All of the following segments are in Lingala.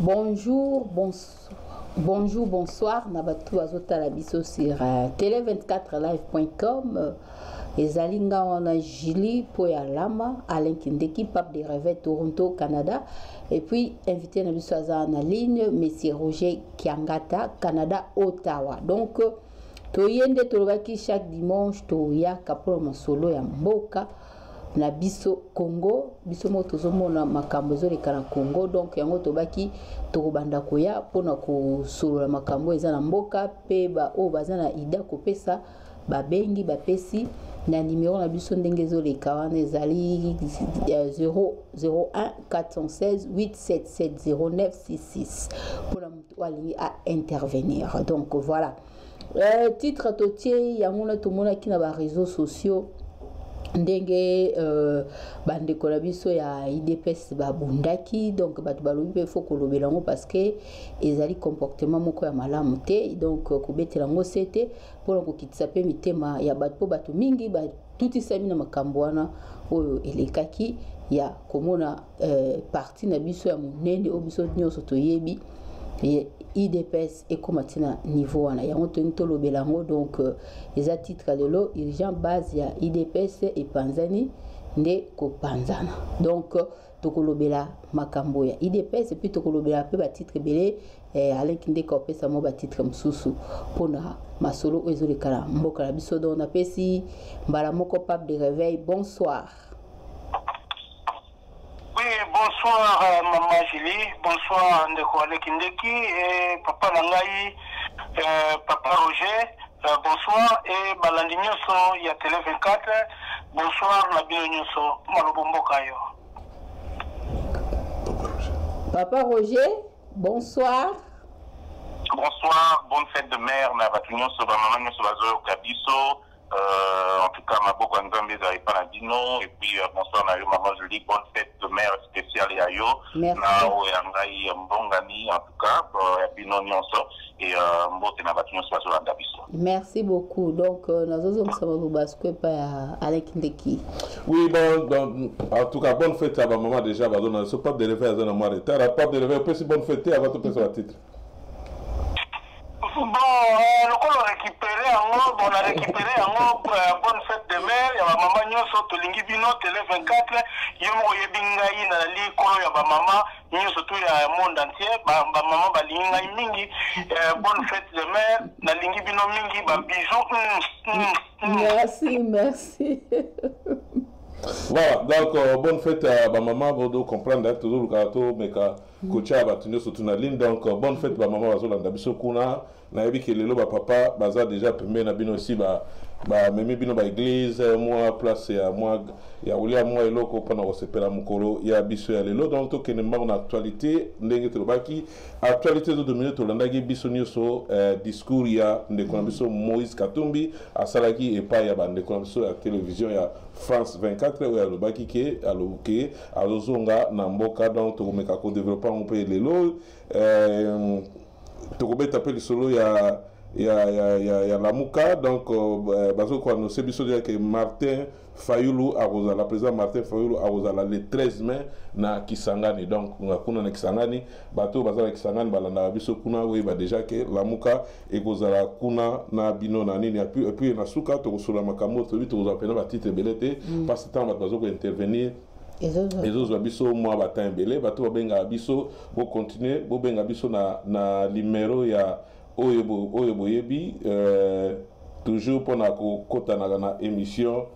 Bonjour, bonsoir. Nabatou Azota Labiso sur télé24live.com. Ezalinga wana Jili Poyalama, Alain Kindeki, pape des Réveils Toronto, Canada. Et puis, invité Nabiso Aza en ligne, Monsieur Roger Kiangata, Canada, Ottawa. Donc, toyende tolobaki chaque dimanche, toya kapolo masolo ya mboka. Na biso Congo, biso mo tozomona makambo ezoleka na Congo, donc yango tobaki tokobanda koya pona kosolola makambo eza na mboka pe ba o baza na ida kopesa babengi bapesi na numéro na biso ndenge ezoleka wana ezali 001 416 877 0966 pona mutu alingi a intervenir. Donc voilà, titre totier yango na tomona ki na ba réseaux sociaux ndenge bandeko na biso ya IDPS babundaki, donc bato balobi pe faut kolobela ngo parce que ezali comportement moko ya malamu te, donc kobetela ngo sete pona kokitisa pe mitema ya bato po bato mingi tuti sami na makambo wana oyo elekaki ya komona parti na biso ya monene o biso nyonso toyebi IDPS et comme maintenant niveau wana yango tolobela ngo. Donc les titres lelo urgent base ya IDPS et Panzani nde ko panzana, donc tokolobela makambo ya IDPS et puis tokolobela pe ba titre belé Alain Kindeki opesa mo ba titre msusu pona masolo ezolekala mboka la biso do na pesi mbala moko pape de réveil. Bonsoir. Oui, bonsoir Maman Julie, bonsoir Ndeko Alain Kindeki et Papa Nangai, Papa Roger, bonsoir et Balandi Nyoso, il y a Télé 24, bonsoir Nabino Nyoso, Malobombokayo. Papa Roger, bonsoir. Bonsoir, bonne fête de mer, Nabatu Nyoso, Maman Nyoso, Bazo, Kabiso. En tout cas, ma beaucoup n'avez pas la dino et puis bonsoir Nayo, maman Julie, bonne fête de mère spéciale et Ayo. Merci. Nao et Angaï Mbongani en tout cas, Bino Nyonso et Mbote Nabatu Nyonso Bazolanda Biso. Merci beaucoup. Donc, nous avons pas Alain Kindeki. Oui, bon, en tout cas, bonne fête à ma maman déjà. Bazona, ce pape de réveil à Zona Moire. T'as la pape de réveil, peut-être bonne fête avant de passer au titre. Bon, on a récupéré bonne fête de mère, il y a maman Nyoso, Tolingi Bino, Télé 24, Yomo Yebingaï, Nali, Kolo, ya maman, Nyoso, tout le monde entier, maman Balingaï Mingi, bonne fête de mère, Nalingi Bino Mingi, bisous. Merci, merci. Voilà, donc bonne fête à ma maman, vous comprendre toujours le caractère, mais Kocha va tenir sur la ligne. Donc bonne fête à maman, Bazolanda Biso Kuna, Naïbi qui est le papa, Baza déjà permet Nabino aussi, même bino ba église, moi place à moi, il y a Olia moi et l'autre pendant que c'est la Mukolo, il y a Biso et l'autre, donc tout qui n'est pas en actualité, n'engue trobaki, actualité de 2 minutes, Olandagi Biso Nyoso, discours il y a Ndekonabiso Moïse Katumbi, à Salaki et pas il y a Ndekonabiso à télévision, il y a France 24 où il y a le baki qui est à l'Oké, à l'Ozonga, Namboka, donc tout le monde développement on peut les lots, tout le monde appelle solo il y a la Mouka, donc bazo quoi nous c'est bien sûr que Martin Fayoulou Arosa, la président Martin Fayoulou Arosa le 13 mai na Kisangani, donc on a kuna na Kisangani bateau bazala Kisangani balanda biso kuna oui bah déjà que la Mouka et kozala kuna na bino na nini et puis na suka to solo makambo to vite to apena ba titre belete parce que temps bazo ko intervenir les autres biso moi batin belé bateau benga biso bo continuer bo benga biso na numéro ya Oyo Boyebi, toujours pour la kota na émission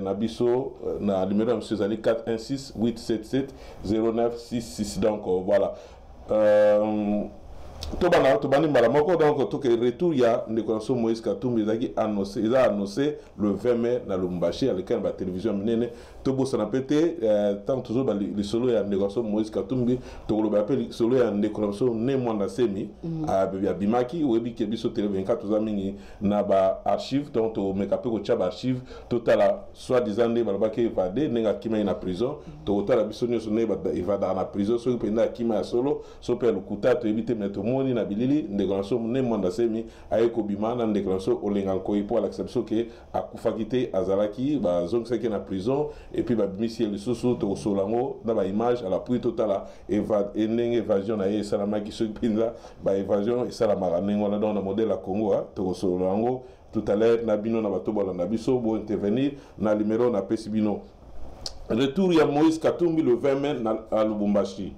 na biso na numéro de M. Zali 416 877 0966. Donc voilà. Tobani Malamoko, donc tout le retour il y a Ndekonabiso Moïse Katumbi qui annoncé, il a annoncé le 20 mai dans Lumbashi à l'écran de la télévision minene. Tobo s'en pété, tant toujours les solos et Ndekonabiso Moïse Katumbi, tout le appel solo et Ndekonabiso né moi na semi à Bimaki ou Ebi Kebiso Télé 24 tous amis na ba archive donc au mekape ko tchaba archive total soit disant ne balba ke évadé nenga kima na prison total biso nyo sonné il va dans la prison so penda kima solo so pe le kuta to éviter mettre tomoni na bilili ndeklanso ne mwanda semi ayeko bimana ndeklanso olenganko pour l'acception que akufakite azalaki ba zone seki na prison et puis ba bimisi le soso to solango na ba image à la pluie totale évasion na salamaki soki pinza ba évasion et salamaka nengo na dans modèle à Congo to solango tout à l'heure nabino na bato bola na biso bo intervenir na numéro na pesibino. Retour ya Moïse Katumbi le 20 mai à Lubumbashi.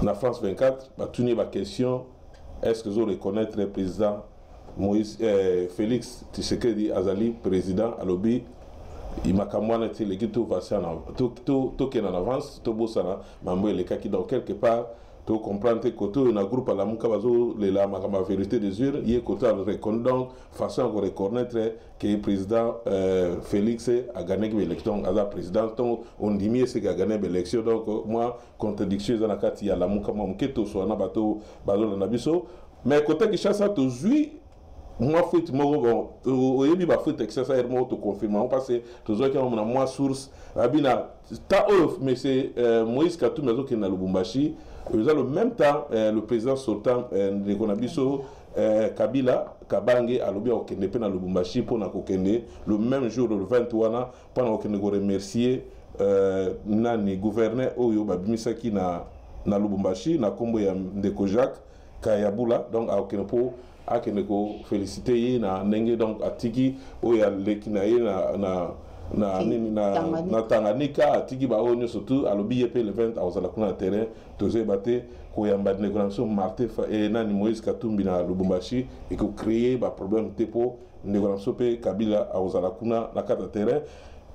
Na France 24, bah, tout ma question, est-ce que vous reconnaître le président Moïse, Félix Tshisekedi Azali, président à l'Obi, il m'a kamwana été le guito vassana, tout en avance, tout beau sana, mambo le kaki dans quelque part, tout comprendre que tout un groupe à la mukabazo, la vérité des yeux, il y a côté à reconnaître, donc façon à reconnaître que le président Félix a gagné l'élection, à la présidence, on dit mieux c'est qu'il a gagné l'élection, donc moi contradiction dans la carte il y a la mukabazo, soit na bateau, bateau na biso, mais côté qui chasse à tout jouer. Moi, faut que bon, au début, bah, faut que ça soit te confirmer. Parce que toujours quand on a moins source, abina, ta off, mais c'est Moïse Katumbi qui est dans le Lubumbashi. Le même temps, le président sortant de Konabiso, Kabila, Kabange, a lobby au Kende dans le Lubumbashi pour n'aukende le même jour, le 21, pendant qu'on remercier nani gouverneur Oyo Babimisaki na Lubumbashi, na Kombo ya Ndeko Jacques, Kayabula, donc à Okenepo. Akeneko félicité na nenge donc atiki oya lekinaye na Tanganyika atiki ba onyo surtout alobi yepe le 20 awzala kuna terrain toze baté ko yamba négociation Martin et nani Moïse Katumbi na Lubumbashi et ko créer ba problème tepo négociation pe Kabila awzala kuna na kata terrain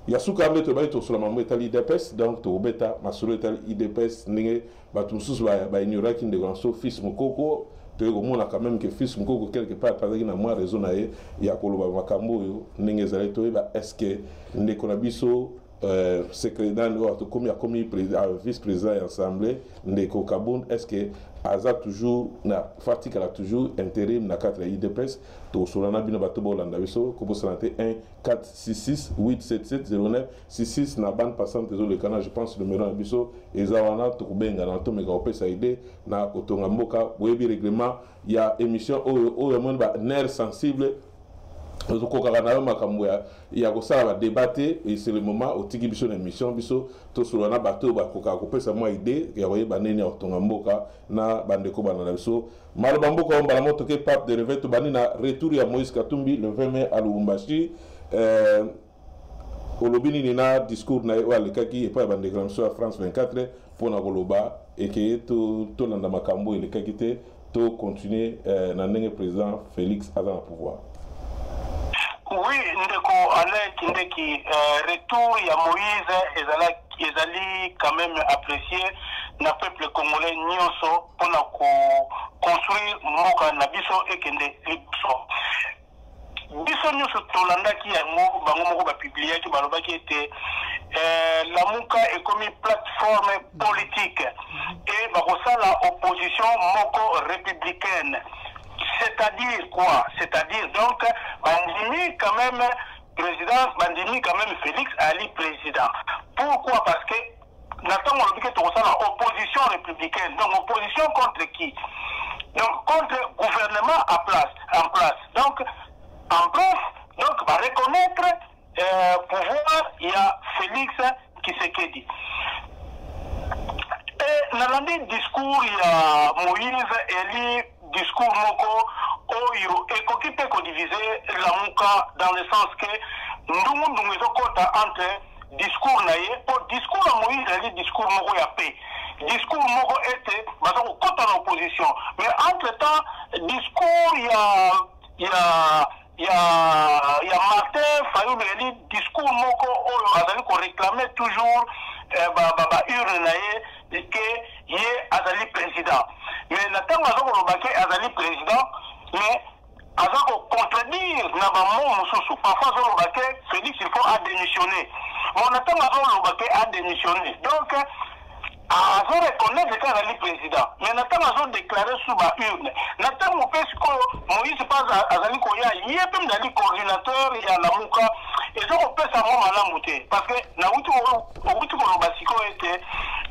yasuka meto ba to solo mambo etali IDPS donc to beta masolo etali IDPS nenge ba tumsus ba ignora ki négociation fils mokoko on a quand même que fils Mukoko quelque part parce qu'il a moins raison il y a Koloba Makambo n'engezale to est-ce que Ndekonabiso secrétaire comme vice-président et assemblée Ndeko Kaboun est-ce que Aza toujours na Fatik a toujours intérim na 4 IDPS to solana bino batobo landa biso ko santé 1 466 877 09 66 na bande passante zo le canal je pense numéro na biso ezawana to kubenga na to mega opesa ide na kotonga mboka webi règlement ya émission o monde ba nerf sensible il y a ça débattre et c'est le moment où tiki biso émission biso to solana bato ba koka ko pesa moi idée ya roye banene otonga mboka na bandeko banana biso maloba mboka on bala moto ke pape de réveil to banina retour ya Moïse Katumbi le 20 mai à Lubumbashi olobini nina discours na wa le kaki et pas bandeko na so France 24 pour na koloba et que to landa makambo et le kaki te to continuer na ndenge président Félix aza na pouvoir. Oui, ndeko Alain Kindeki, retour ya Moïse ezali quand même apprécié na peuple congolais nyonso pona ko construire mboka na biso ekende libiso. Biso nyonso tolandaki yango bango moko ba publiaki balobaki ete Lamuka est comme une plateforme politique et bakosala opposition moko républicaine. C'est-à-dire quoi? C'est-à-dire donc, Bandimi quand même président, Bandimi quand même Félix Ali président. Pourquoi? Parce que Nathan Olobike Togosa opposition républicaine. Donc opposition contre qui? Donc contre le gouvernement en place. Donc en bref, donc va reconnaître pouvoir, il y a Félix Tshisekedi. Et dans le discours, il y a Moïse Eli discours moko oyo ekoki pe ko diviser la muka dans le sens que ndungu ezokota entre discours naye pour discours à Moïse ali discours moko ya paix discours moko était bazako kota na opposition mais entre temps discours ya Martin Fayulu ali discours moko oyo azali ko réclamer toujours urne naye que ye azali président. Mais Nathan Azoko Azali président, mais Azoko contredire Nabamo Moussou. Parfois, Félix, il faut démissionner. Mon Nathan Azoko a démissionné. Donc, Azoko reconnaît que Azali président. Mais Nathan Azoko déclaré sous ma urne. Nathan Moïse pas Azali Koya, il y a même Dali coordinateur, il y a la Mouka. Et donc, on peut savoir Malamouté. Parce que Naouti Kolobasiko était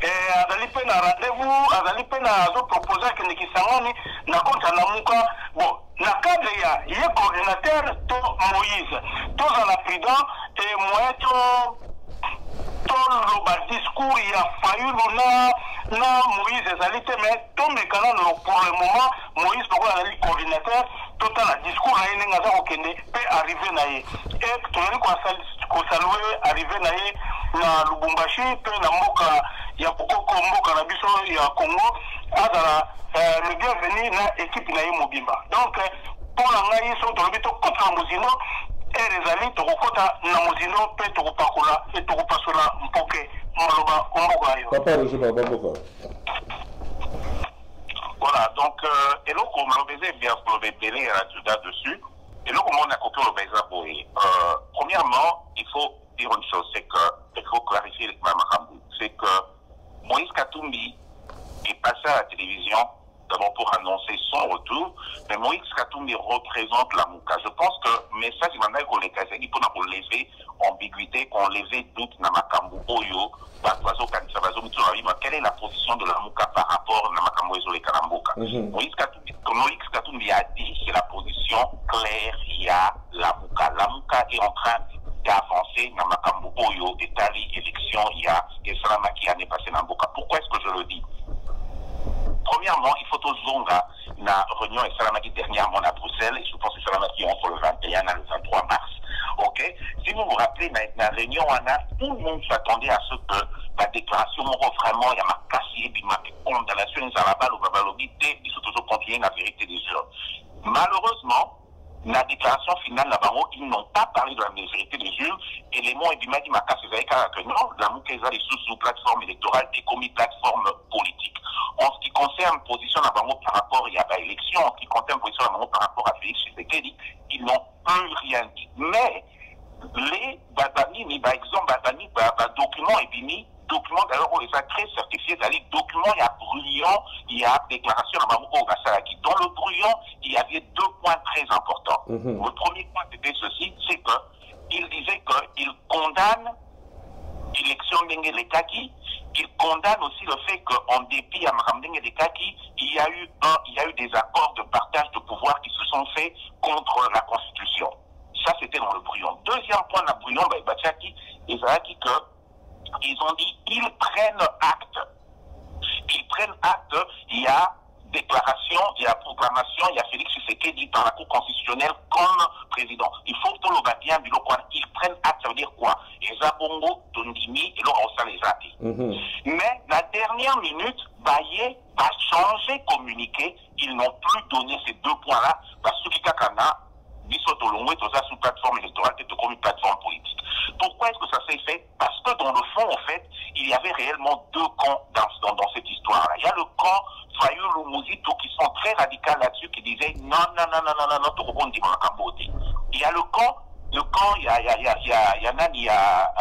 azali pe na rendez-vous azali pe na azoproposer akende kisangani na compte ya Lamuka. Bon, na cadre ya ye coordinateur to Moïse tozala prudent et moyen toloba discours ya Fayulu na Moïse ezali te, mais tomekana pour le moment Moïse poko azali coordinateur totala discours na ye ndenge aza kokende mpe arrivé na ye et tozali kosalue arrivé na ye na Lubumbashi mpe na mboka ya Bokoko, mboka na biso ya Congo, azala le bienvenu na équipe na ye mobimba. Donc pour la ngai so tolobi to kota muzino ezali tokokota na muzino mpe tokopakola e tokopasola mpoke maloba omboka yo. Papa Roger Babamboka. Voilà, donc, et là, comme on le bien, pour le belé là-dessus, et là, comme on a copié le Bézaboé, premièrement, il faut dire une chose, c'est qu'il faut clarifier le Mamakambou. C'est que Moïse Katumbi est passé à la télévision, d'abord pour annoncer son retour, mais Moïse Katumbi représente la Mouka. Je pense que le message il m'a qu'on les casait, il faut lever ambiguïté, qu'on lever doute dans Makambu Oyo, quelle est la position de la Mouka par rapport à Makambu Oyo les Karamboka. Moïse Katumbi a dit c'est la position claire, il y a la Mouka. La Mouka est en train d'avancer dans Makambu Oyo, Etali, élection, il y a Salama qui a passé dans Mboka. Pourquoi est-ce que je le dis? Premièrement, il faut aux Zonga, la réunion et Salamaki dernièrement à Bruxelles, et je pense que Salamaki entre le 21 et le 23 mars. Ok? Si vous vous rappelez, dans la réunion, tout le monde s'attendait à ce que la déclaration vraiment, il y a ma cassier, ma condamnation, ça va pas, le babalobité, ils sont toujours continués la vérité des urnes. Malheureusement, la déclaration finale, là-bas, ils n'ont pas parlé de la vérité des urnes, et les mots, et bien, dit ma casse, que non, la Moukeza est sous plateforme électorale et commis plateforme politique. En ce qui concerne position par rapport à l'élection, en ce qui concerne position par rapport à Félix Tshisekedi, ils n'ont plus rien dit. Mais les Badani, par exemple, documents et bini, documents d'ailleurs on les a très certifiés, c'est-à-dire documents, il y a brouillon, il y a déclaration au Gassalaki. Dans le brouillon, il y avait deux points très importants. Le premier point c'était ceci, c'est qu'il disait qu'il condamne l'élection d'Engele Kaki. Il condamne aussi le fait qu'en dépit à Maramdeng et des Kaki, il y a eu des accords de partage de pouvoir qui se sont faits contre la Constitution. Ça, c'était dans le brouillon. Deuxième point dans le brouillon, ils ont dit qu'ils prennent acte. Ils prennent acte, il y a déclaration, il y a proclamation, il y a Félix Tshisekedi par la Cour constitutionnelle comme président. Il faut que le bâtiment, ils prennent acte, ça veut dire quoi? Ezabongo, Tondimi et Laurent les Mais la dernière minute, Baye va changer communiqué. Ils n'ont plus donné ces deux points-là. Parce que Kakana, Bissotolongwe, sous plateforme électorale, c'est comme une plateforme politique. Pourquoi est-ce que ça s'est fait? Parce que dans le fond, en fait, il y avait réellement deux camps dans cette histoire-là. Il y a le camp Fayulu Mouzito qui sont très radicaux là-dessus, qui disaient non, tout le monde dit il y a le camp, il y a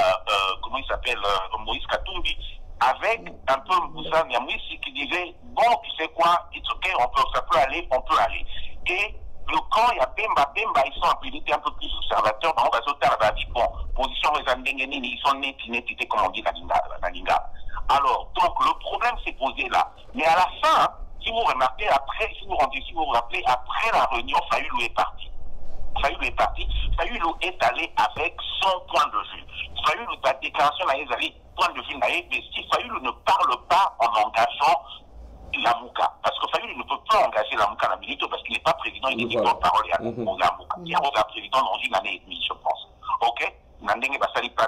comment il s'appelle, Moïse Katumbi, avec un peu Moussa Niamouissi qui disait bon, tu sais quoi, it's okay, ça peut aller, on peut aller. Et le camp, il y a Bemba, ils sont en priorité un peu plus observateurs, on va sauter à la bon, position les Andengeni, ils sont nets, comme on dit, Nalinga. Alors, donc, le problème s'est posé là. Mais à la fin, si vous remarquez, après, si vous vous rappelez, après la réunion, Fayulu est parti. Fayulu est allé avec son point de vue. Fayulu, la déclaration, point de vue, mais si Fayulu ne parle pas en engageant la Mouka, parce que Fayulu ne peut pas engager la Mouka à la milito parce qu'il n'est pas président, il n'est pas parole à la Mouka. Il y a un président dans une année et demie, je pense. Ok? Nandenge Basali pas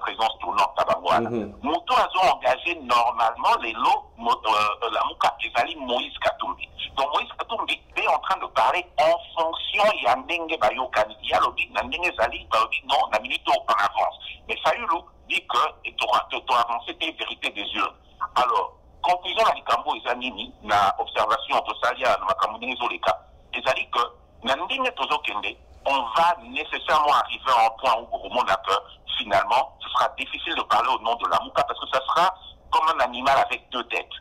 présence tournante à Bangouana. Mouto a engagé normalement les lots, la Mouka, les Moïse Katumbi. Donc Moïse Katumbi est en train de parler en fonction Yandenge Bayokani. Il y a l'objet Nandenge Zali, non, la milito en avance. Mais Fayulu dit que tu as avancé tes vérités des urnes. Alors, conclusion à Likambo et Zanini, na observation entre Salia et Makamuni Zoleka, et ça dit que Nandenge Tozokende, on va nécessairement arriver à un point où au monde que finalement, ce sera difficile de parler au nom de la Mouka parce que ça sera comme un animal avec deux têtes.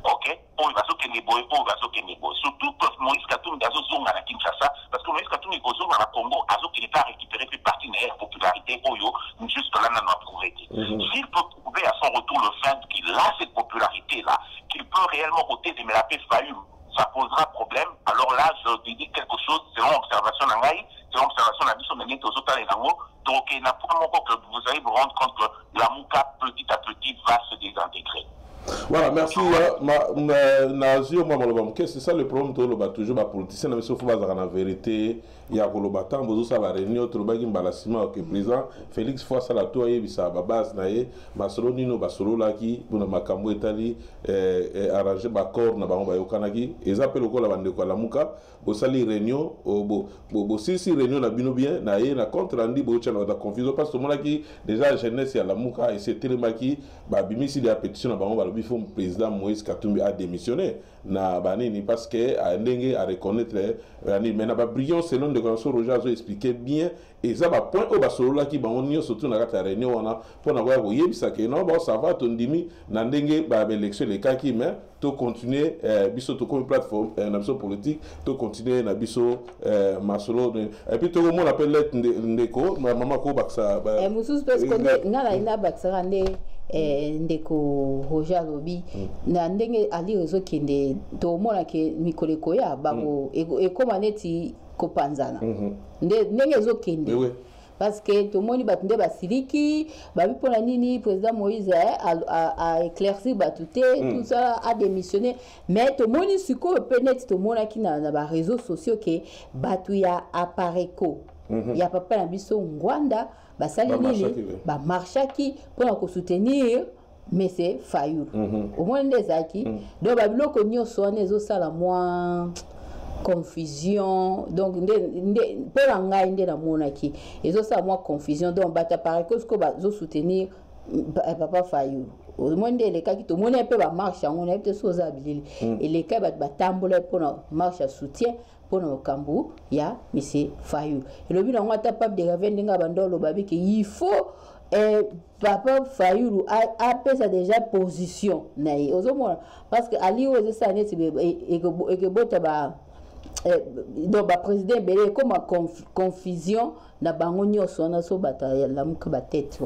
ok, on va se kenebo, on va se kenebo. Surtout parce que Moïse Katumbi a zonga na Kinshasa, parce que Moïse Katumbi a zonga na Congo, a zonga récupérer ses partenaires popularité Oyo, jusque là n'a pas prouvé. S'il peut prouver à son retour le fait qu'il a cette popularité là, qu'il peut réellement voter de Mélapé Fayou, ça posera problème. Alors là, je dis quelque chose selon l'observation d'Angaï, selon l'observation d'Abisso Menet aux autres les Nango. Donc, il n'a pas encore que vous allez vous rendre compte que la Mouka, petit à petit, va se désintégrer. Voilà, merci. C'est ça le problème de l'Oba, toujours les politiciens, mais sauf que la vérité, il y a le bâton, vous avez la réunion, tout le bagage, balassima, que président Félix Foissa la tour, il y a la base, Basolo Nino, Basolo Laki, pour Makambo Italie, arranger Bakor, Nabamba Yokanagi, et ça appelle le la bande de Kualamuka, au sali réunion, au si réunion n'a bien, n'a contre Andy Bouchan, la confusion, parce que moi qui déjà jeunesse, il y a la Mouka, et c'est Télémaki, Bimisi, il y a pétition, le président Moïse Katumbi a démissionné na banini parce que a ndenge à reconnaître mais na ba brillant selon de connaissance Roger a expliqué bien et ça va point au basolo là qui ba on surtout na kata réunion wana pour na voir yebisa que non bon ça va ton dimi na ndenge ba élection les cas qui mais to continuer biso to comme plateforme na biso politique to continuer na biso masolo et puis tout le monde appelle lettre ndeko maman ko baksa et musus parce que ngala ina baksa ndé ndeko Roger Lobi na ndenge ali rezo kende to mona ke mikoleko ya bako ekoma neti kopanzana ndenge zo kende parce que tout le monde battunde basiliki babi pona nini président Moïse a éclairci batouté tout ça a démissionné mais tout le monde siko peut-être tout le monde qui na ba réseaux sociaux que batuya apareko ya papa na biso ngwanda basali nini ba marchaki pour soutenir mais c'est Fayou au moins des acquis donc babiloko nyonso nezo sala moi confusion donc pour ngai ndé na monaki ezo sala moi confusion donc bata par cause ko bazo soutenir papa Fayou au moins les cas qui tout monde peut ba marche on est peut-être soza bilili et les cas ba tambola pour marche à soutien pour le Cambou, il y a M. Fayou. Et le but, on a pas de revenir bandolo babi qu'il faut papa Fayou a pris déjà position naï. Parce que Ali aux États-Unis et que bota ba donc ba président belé comme confusion na bangonio sona so bataille la muka tête.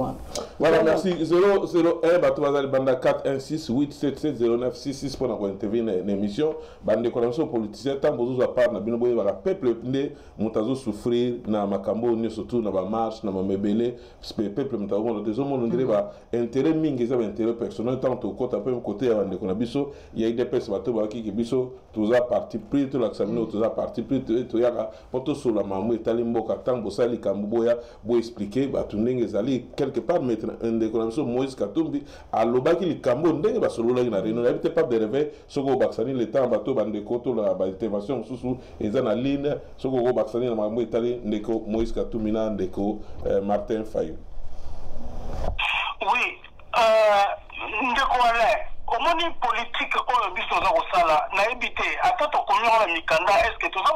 Voilà, merci. 001 batouazal banda 416 877 0966 pour nous intervenir dans l'émission. Bande connaissance politicien tant bozo part na binoboye ba peuple ndé mutazo souffrir na makambo ni surtout na ba marche na mebele peuple mutazo no dezo mon ndire ba intérêt mingi za intérêt personnel tant au côté ya bande kona biso il y a des personnes bato ba ki biso tuza parti pris tout l'examiner tuza parti pris to yaka poto sur la mamu etali mboka tant bosali kamboya bo expliquer ba tunenge zali quelque part mettre un déclaration Moïse Katumbi à l'obaki li kambo ndenge ba solo la na réunion na peut pas de rêver soko baksani le temps bato bande koto la ba intervention susu eza na ligne soko go baksani na mamu etali ndeko Moïse Katumbi na ndeko Martin Fayou. Oui, ndeko wale omoni politique oyo biso za kosala na ebité ata to konyola mikanda est-ce que to za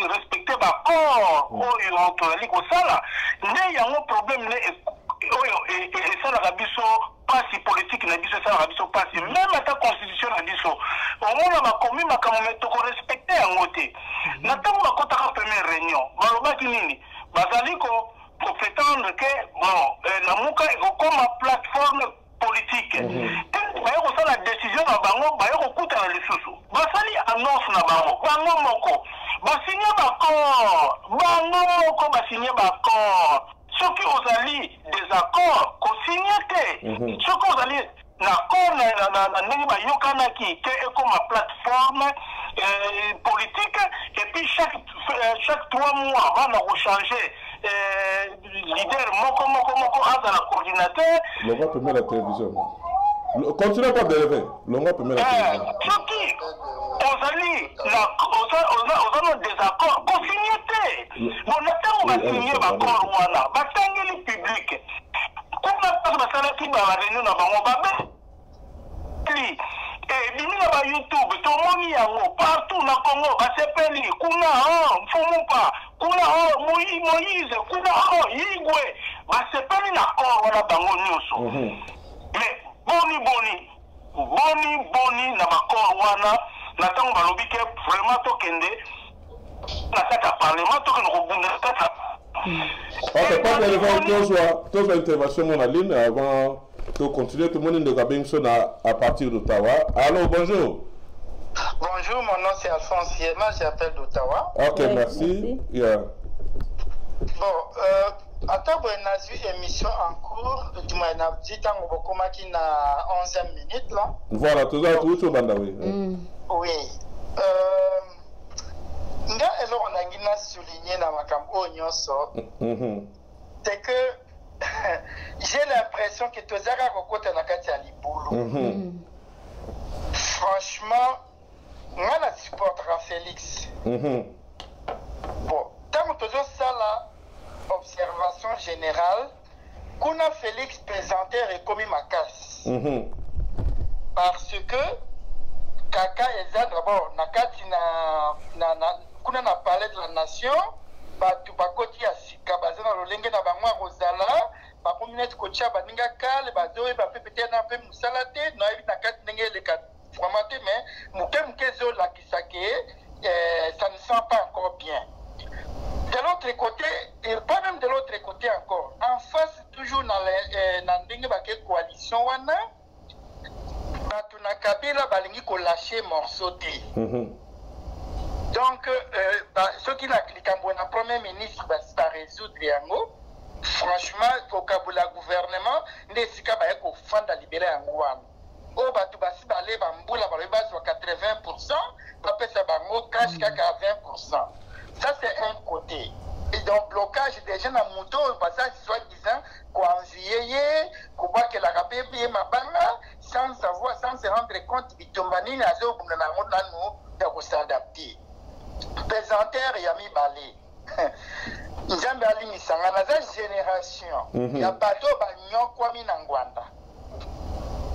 respecter ba corps oyo to ali kosala nde yango problème ne oyo et ça la biso pasi politique na biso ça la biso pasi même ata constitution na biso omona ba komi makamome to ko respecter yango te na tango bakota ka première réunion balobaki nini bazali ko prétendre que bon la muka comme plateforme politique. Bayo ko sala décision na bango bayo ko kuta na lisusu. Basali annonce na bango moko. Basigné ba signé accord. Soki ozali des accords ko signé te. Soki ozali na accord na ndenge ba yokana ki te comme plateforme politique et puis chaque 3 mois on va changer leader moko à la coordinateur. Le roi peut mettre la télévision. Continuez pas de rêver. Le roi peut mettre la télévision. Soki ozali na désaccord consigné. Bon on va signer l'accord wana. Batangeli public. Comment pas basala ki ba réunion na bango ba bimina ba YouTube to moni yango partout na Congo basepeli kuna mfumupa kuna Moïse kuna Yigwe basepeli na Congo na bango nyonso mais boni boni na bakor wana na tango balobi ke vraiment tokende na kati ya parlement tokende kobunda kati. Ok, pas de toi intervention mon ligne avant de continuer. Tout le monde est bien à partir d'Ottawa. Allô, bonjour. Bonjour, mon nom c'est Alphonse Yema, j'appelle d'Ottawa. Ok, oui, merci. Yeah. Bon, attends, on a vu émission en cours, du moins, on a dit qu'il y a 11e minute là. Voilà, tout ça, tout au bandawi. Oui. Nga elo on a souligné dans ma campagne, c'est que j'ai l'impression que tous les gens na kati ya libulu. Franchement, moi je supportera Félix. Bon, tant que tous ça là, observation générale, qu'on a Félix présentateur et commis ma casse. Parce que Kaka et Zan d'abord na kati kuna na parlé de la nation, batu bakoti ya sika bazana lolenge na bangwa rozala, ba communauté kotia baninga kale bazoe ba pepete na pe musalate na ebi na kati ndenge le kat formate mais muke zo la kisake ça ne sent pas encore bien. De l'autre côté, et pas même de l'autre côté encore, en face toujours dans ndenge ba ke coalition wana batu na Kabila balingi ko lâcher morceau te. Donc, ceux qui n'ont cliqué en premier ministre, c'est à résoudre yango. Franchement, au Kabula gouvernement, n'est ce qu'il y a un fonds de libérer un roi. Au batu basi balé bamboula balé bas 80%, après ça bango cash kaka 20%. Ça c'est un côté. Et donc blocage des jeunes à moto, passage soi-disant qu'envier, qu'on voit que la rapé bien ma banga, sans savoir, sans se rendre compte, bitombani na zo comme na monde là nous de s'adapter. Présentateur Yami Balé. Nzambe ali misanga na za génération. Ya bato ba nyokwa minangwanda.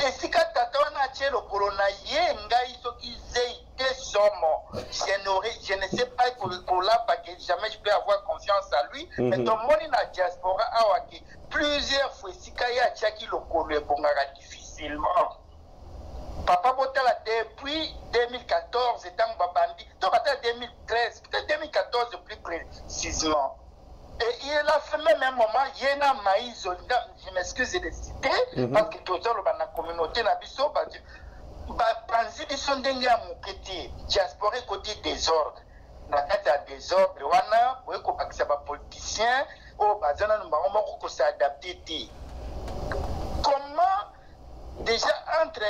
Esika tata wana chelo corona ye ngai soki zei te somo. Je ne sais pas pour là parce que jamais je peux avoir confiance à lui. Mais ton moni na diaspora awaki plusieurs fois sika ya chaki le kolo bongaka difficilement. Papa Botala depuis 2014 étant babandi, donc à 2013, peut-être 2014 plus précisément. Et il a fait même un moment, il y a un maïs, je m'excuse de citer, parce que tout ça, la communauté n'a pas so, Panzi de son dengue à mouketi, diaspora côté désordre. La carte à désordre, wana, vous voyez que c'est un politicien, oh, bazana nous m'avons s'adapter. Comment déjà entre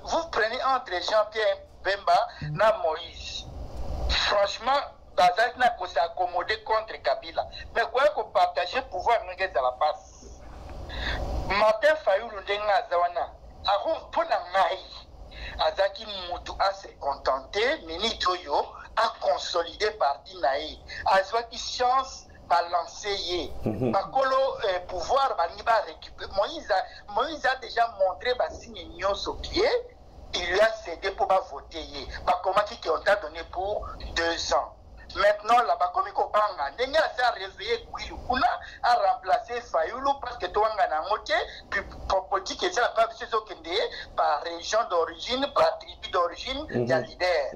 vous prenez entre Jean-Pierre Bemba et Moïse. Franchement, Bazak n'a pas s'accommoder contre Kabila. Mais quoi qu'on partage le pouvoir dans la passe. Martin Fayoulou Ndenga Zawana, pour la maille, Azaki Moutou a se contenté, Minitoyo a consolidé parti naï. Azwaki chance balancer bakolo pouvoir baniba récupérer. Moïse a déjà montré ba signe nyoso pied, il lui a cédé pour voter. Comment qui on t'a donné pour 2 ans. Maintenant là-bas comme il kopanga ndenge a réveillé Kouiloukuna a remplacé Fayoulou parce que toi on a moté puis politique ça pas c'est ce qui par région d'origine par tribu d'origine il y a leader.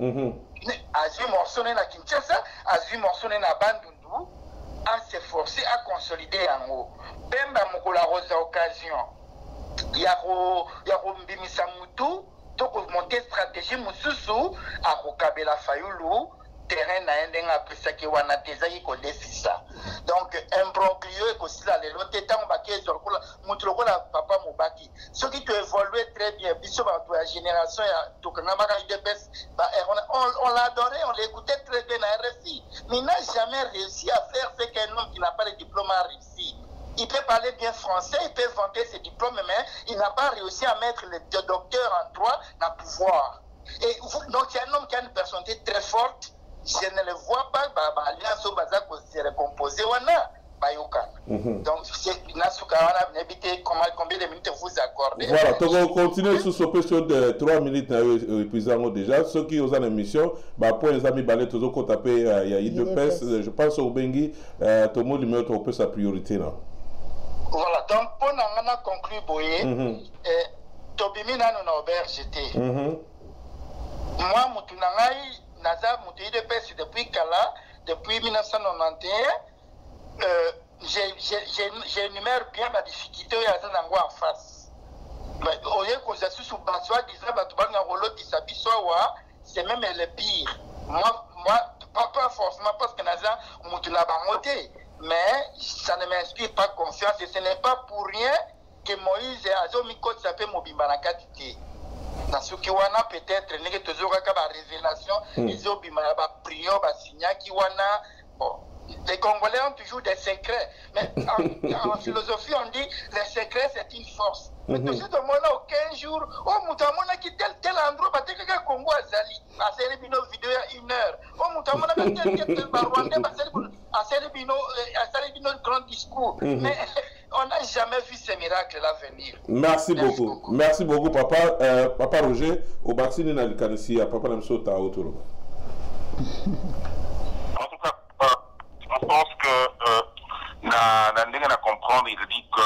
Azui Morsone na Kinshasa, Azui Morsone na Bandundu à s'efforcer à consolider en haut. Bemba Mokola Rosa occasion. Yaro Mbimisa Moutou, donc monter stratégie Moussousou à Rokabela Fayoulou, terrain na endenga après que wana desayi ko defisa. Donc imbroglio et aussi là les lotés tant baké zorkola mutulokola papa Mobaki. Ce qui peut évoluer très bien, biso ba la génération ya tokanga baka IDPS, on l'adorait, on l'écoutait très bien à RFI, mais il n'a jamais réussi à faire ce qu'un homme qui n'a pas le diplôme a réussi. Il peut parler bien français, il peut vanter ses diplômes, mais il n'a pas réussi à mettre le docteur en droit dans le pouvoir. Et donc c'est un homme qui a une personnalité très forte. Je ne le vois pas, l'alliance au Bazak se recomposer. Donc, c'est combien de minutes vous accordez? Voilà, donc on continue sur ce question de 3 minutes épuisant déjà. Ceux qui ont l'émission, pour les amis, tout le monde tapé, il y a IDPS, je pense au Bengi, tout le monde lui met un peu sa priorité. Voilà, donc pour nous conclure, tobimi nano na auberge te. Moi mutu na ngai naza mutu IDPS depuis kala, depuis 1991. J'énumère bien ma difficulté en face. Mais au lieu que je suis sous Bassois, c'est même le pire. Moi, pas forcément parce que Naza Moutoula Bamoté, mais ça ne m'inspire pas confiance et ce n'est pas pour rien que Moïse a Azomiko s'appelle Mobimbarakati. Dans ce qui wana peut-être, il y a toujours une révélation, ils ont prié, qui wana. Bon. Les Congolais ont toujours des secrets. Mais en philosophie, on dit les secrets, c'est une force. Mais tout ce monde là, au 15 jours, oh, Moutamona qui tel endroit, parce que le Congo a Zali, à Célébino vidéo à 1 heure. Oh, Moutamona qui tel Rwandais, à Célébino grand discours. Mais on n'a jamais vu ces miracles-là venir. Merci beaucoup. Merci beaucoup, papa. Papa Roger, au Baxini Nalikanisi, papa Namsota autour. Je pense que na comprendre, il dit que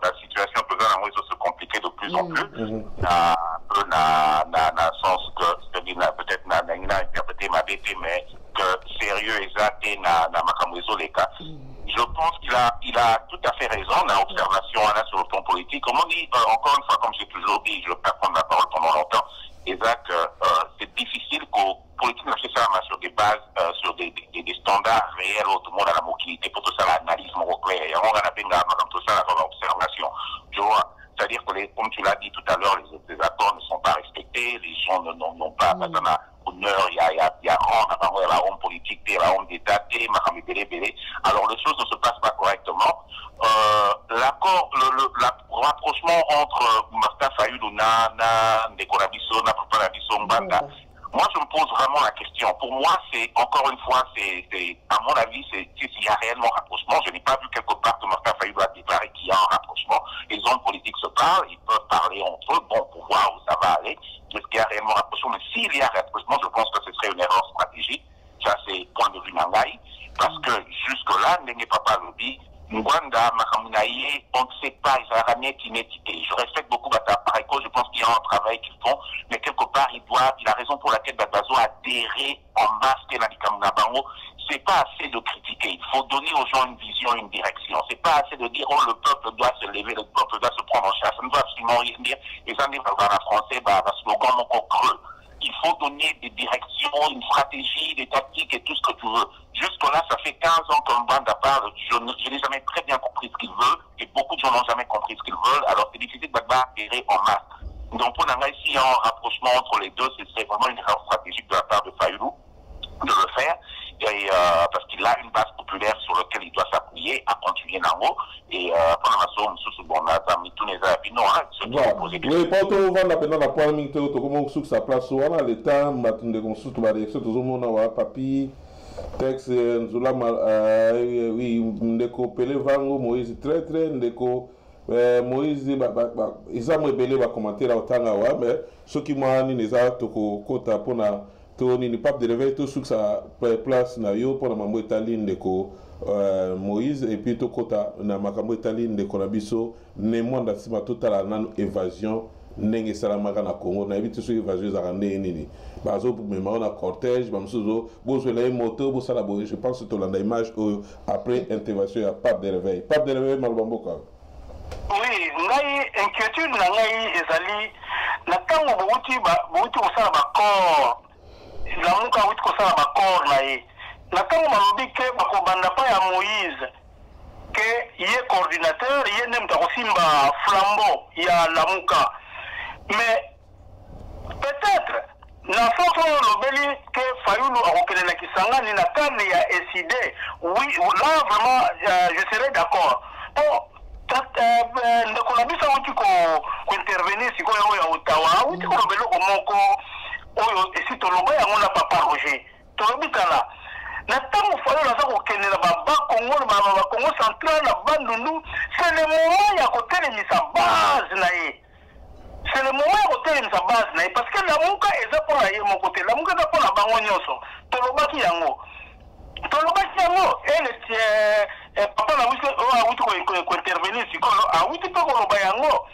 la situation peut se compliquer de plus en plus. Na sens que peut-être n'a interprété ma BT, mais que sérieux exact et na makamuezo les cas. Je pense qu'il a tout à fait raison dans l'observation sur le plan politique. Comme on dit, encore une fois, comme j'ai toujours dit, je ne vais pas prendre la parole pendant longtemps, exact, c'est difficile qu'au politique nécessairement sur des bases, sur des standards réels au monde à la mobilité pour tout ça, l'analyse clair. Et on a comme tout ça, l'observation. Tu vois, c'est-à-dire que, comme tu l'as dit tout à l'heure, les accords ne sont pas respectés, les gens n'ont pas, honneur, il y a la honte politique, la honte d'État, alors les choses ne se passent pas correctement. L'accord, le rapprochement entre Martin Fayulu, Ndekorabiso, Napaparabiso, Mbanda, moi je me pose vraiment la question. Pour moi, c'est, encore une fois, à mon avis, s'il y a réellement rapprochement. Je n'ai pas vu quelque part que Martin Fayulu a déclaré qu'il y a un rapprochement. Les hommes politiques se parlent, ils peuvent parler entre eux, bon, pour voir où ça va aller. Est-ce qu'il y a réellement rapprochement? Mais s'il y a rapprochement, je pense que ce serait une erreur stratégique. Ça, c'est point de vue Nangaï. Parce que jusque-là, Ndenge Papa le dit, Mwanda, Makamunaye, on ne sait pas, ils ont ramené une équité. Je respecte beaucoup Batapareko, je pense qu'il y a un travail qu'ils font, mais quelque part, il a raison pour laquelle Batazo a adhéré en masse à Nikamunabango. C'est pas assez de critiquer. Il faut donner aux gens une vision, une direction. C'est pas assez de dire, oh, le peuple doit se lever, le peuple doit se prendre en charge. Ça ne doit absolument rien dire. Et ça, on va en français, slogan, mon creux. Il faut donner des directions, une stratégie, des tactiques et tout ce que tu veux. Jusque-là, ça fait 15 ans qu'un bande à part, je n'ai jamais très bien compris ce qu'il veut, et beaucoup de gens n'ont jamais compris ce qu'ils veulent, alors c'est difficile d'adhérer en masse. Donc, pour Nanga, s'il y a un rapprochement entre les deux, c'est vraiment une erreur stratégique de la part de Fayulu de le faire, et, parce qu'il a une base populaire sur laquelle il doit s'appuyer à continuer Nango, et pendant la somme, bon, on a mis tous les abinons, oui, quand on va pendant la poigne, tu commences sur sa place, on a le temps, matin de construire, tu vas dire, tout le monde a papier, texte, Nzula, oui, Ndeko Pele Vango, Moïse, très, Ndeko, Moïse, ils ont rebellé, va commenter là au temps, mais ceux qui m'ont dit, ils ont tout côté pour la. Tony ni pas de réveil tout sur sa place na yo pour la mambo italine de ko Moïse et puis tout kota na makambo italine de Konabiso ne monde asima total nan évasion nenge salamaka na Congo na évite sur évasion za randé nini bazo pour me na cortège bamsuzo bozo la moto bo sala bo je pense to landa image après intervention ya pas de réveil malbamboka. Oui, ngai inquiétude na ngai ezali na tango bouti osala ba corps la muka wit ko sala bakor na ye na tango malobi ke bakobanda pa ya Moïse ke ye coordinateur ye ne mta kosimba flambeau ya la muka mais peut-être na foto lobeli ke Fayulu akokende na Kisangani na kane ya SID oui là vraiment je serais d'accord bon ndeko na biso wuti ko intervenir sikoyo ya Ottawa wuti ko lobelo ko moko oyo esi toloba yango na Papa Roger tolobi kala na tango Fayulu aza kokende na Congo central na Bandundu c'est le moment ya kotelemisa base na ye c'est le moment ya kotelemisa base na ye parce que lamuka eza mpo na ye moko te lamuka eza mpo na bango nyonso tolobaki yango Papa na wuti ko intervenir sikoyo awuti mpe koloba yango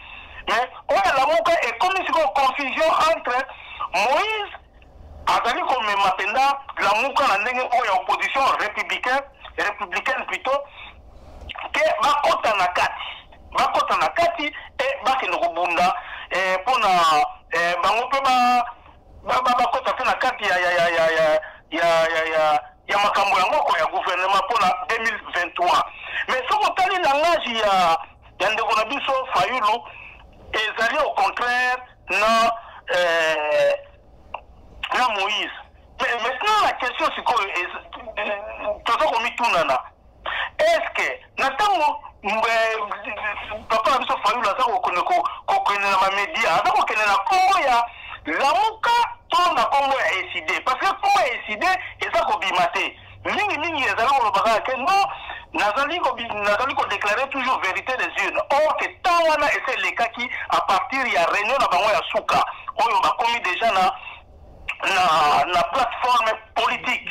mais oya lamuka ekomi siko confusion entre Moïse azali komema penda lamuka na ndenge oyo opposition républicaine plutôt ke bakota na kati e bakende kobunda mpona bango mpe bakota mpe na kati ya makambo yango ko ya gouvernement mpona 2023 mais soki otali langage ya ndeko na biso Fayulu ezali au contraire na Moïse. Mais maintenant la question c'est quoi est-ce que natango papa na biso Fayulu aza kokende na bamedia aza kokende na kongo ya lamuka to na kongo ya ECD parce que kongo ya ECD eza kobima te mingi ezali kolobaka ke non nazali kodéclarer toujours vérité des urnes or que tant wana ese elekaki à partir ya réunion na bango ya suka oyo bakomi déjà na plateforme politique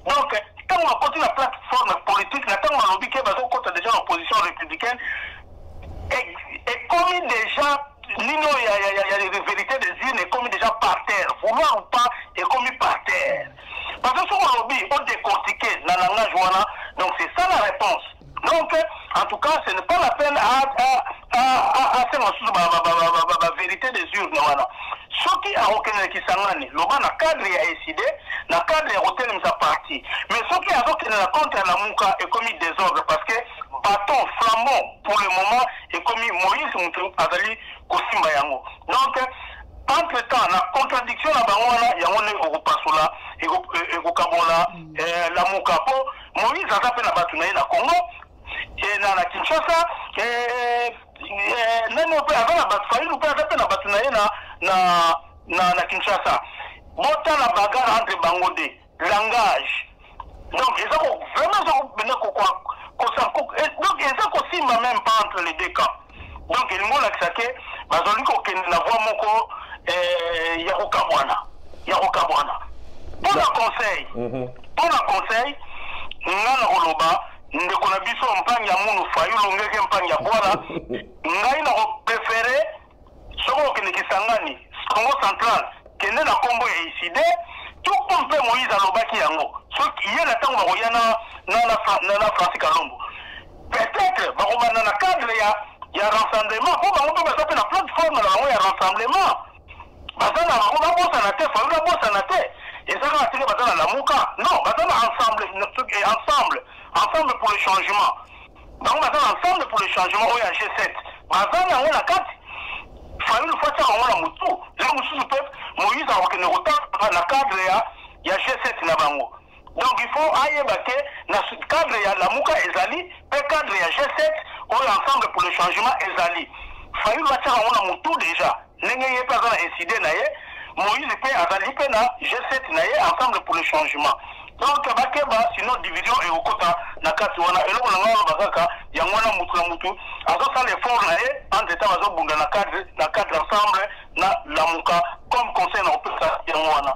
donc tant on continue la plateforme politique na tant on lobby ke bazokota déjà en opposition républicaine et comme déjà l'union il y a des vérités des urnes et comme déjà par terre vouloir ou pas et comme par terre parce que sur le lobby on décortiqué dans la langage wana donc c'est ça la réponse donc en tout cas ce n'est pas la peine à faire la vérité des urnes voilà ce qui a aucun kisangani loba na cadre ya ECD na cadre ya hôtel sa parti mais ce qui a aucun la contre la muka est commis désordre parce que bâton flambeau pour le moment est commis Moïse Moutou azali kosimba yango donc entre temps la contradiction na bango wana yango ne okopasula ekokabola la muka po Moïse aza pe na batu na ye na Congo et na Kinshasa nani pe aza na batu Fayulu pe aza pe na batu na ye na Kinshasa bota la bagarre entre bango de langage donc ils ont vraiment donc ils ont kosimba même pas entre les deux camps donc il m'a dit que bazoli ko ken la voix moko ya okabwana pour le conseil ngana koloba ndeko na biso mpanga munu Fayulu ngeke mpanga bwala ngai na préféré soko kene kisangani Congo central kende na kombo ya ECD tout pompe Moïse alobaki yango soki yena tango bakoya na Francis Kalombo peut-être bakobana na cadre ya rassemblement po bango mpe baza mpe na plateforme na bango ya rassemblement baza na bango babosana te Fayulu abosana te ezaka na teke baza na lamuka non baza na ensemble pour le changement bango baza na ensemble pour le changement oyo ya G7 baza na yango na kati Fayulu fatia bango na mutu lelo mosusu mpe Moïse akokende kotala na cadre ya G7 na bango donc il faut ayeba ke na cadre ya lamuka ezali pe cadre ya G7 oyo ensemble pour le changement ezali Fayulu fatia bango na mutu déjà ndenge ye mpe aza na ECD na ye Moïse mpe azali mpe na G7 na ye ensemble pour le changement donc bakeba sinon division ekokota na kati wana eloko na ngalo bakaka yango wana mutu na mutu azosala effort na ye entre temps azobunda na cadre ensemble na lamuka comme conseil na opesa yango wana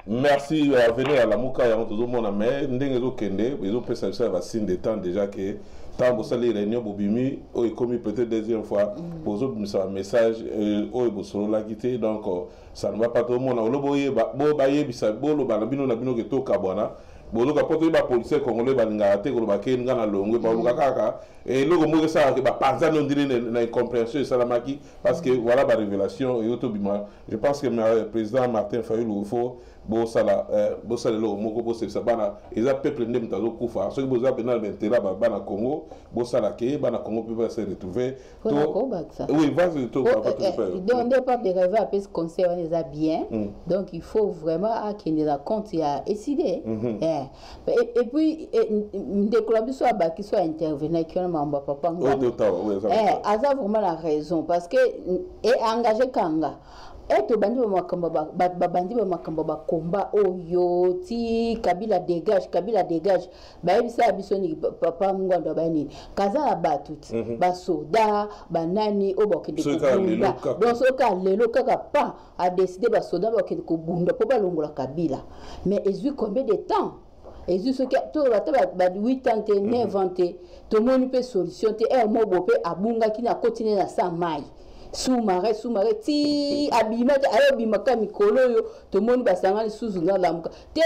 merci venir à lamuka yango tozomona mais ndenge ezokende ezopesa biso ya basigne de temps déjà que tant bosali réunion bobimi oyo ekomi peut-être deuxième fois bozobimisa message oyo bosololaki te donc ça ne va pas tomona oloba oyeba bayebisa boloba na bino ke tokabwana boloka poto yeba policier congolais balingaka te koloba ke nga na longwe baluka kaka eloko moko esalaka ke bapanzani ondire na incompréhension esalamaki parce que voilà barévélation eyotobima je pense que président Martin Fayulu faut bosala eloko moko bosepesa bana eza peuple nde moto azokufa soki boza pena l'intérêt bana Congo bosala ke bana Congo mpe base retrouver oui vas-y donc des papes de rêve apes conseil on est bien donc il faut vraiment akende la compte ya ECD et puis ndeko biso abaki so intervenir qui on mamba papa aza vraiment la raison parce que est engagé kanga eto bandi ba makambo ba combat oyo ti Kabila dégage bayebisa biso ni papa Mungwanda bani kaza na batuti ba soda banani obokende kubunda donc soka lelo kaka pa a décidé ba soda bakende kubunda po balongola Kabila mais ezui combien de temps ezui soki to ba 8 ans 9 ans te to moni pe solution te mo bope abunga kina continuer na sa mai sous-marin ti abima ayo bimaka mikolo yo to moni basanga sous na lamuka te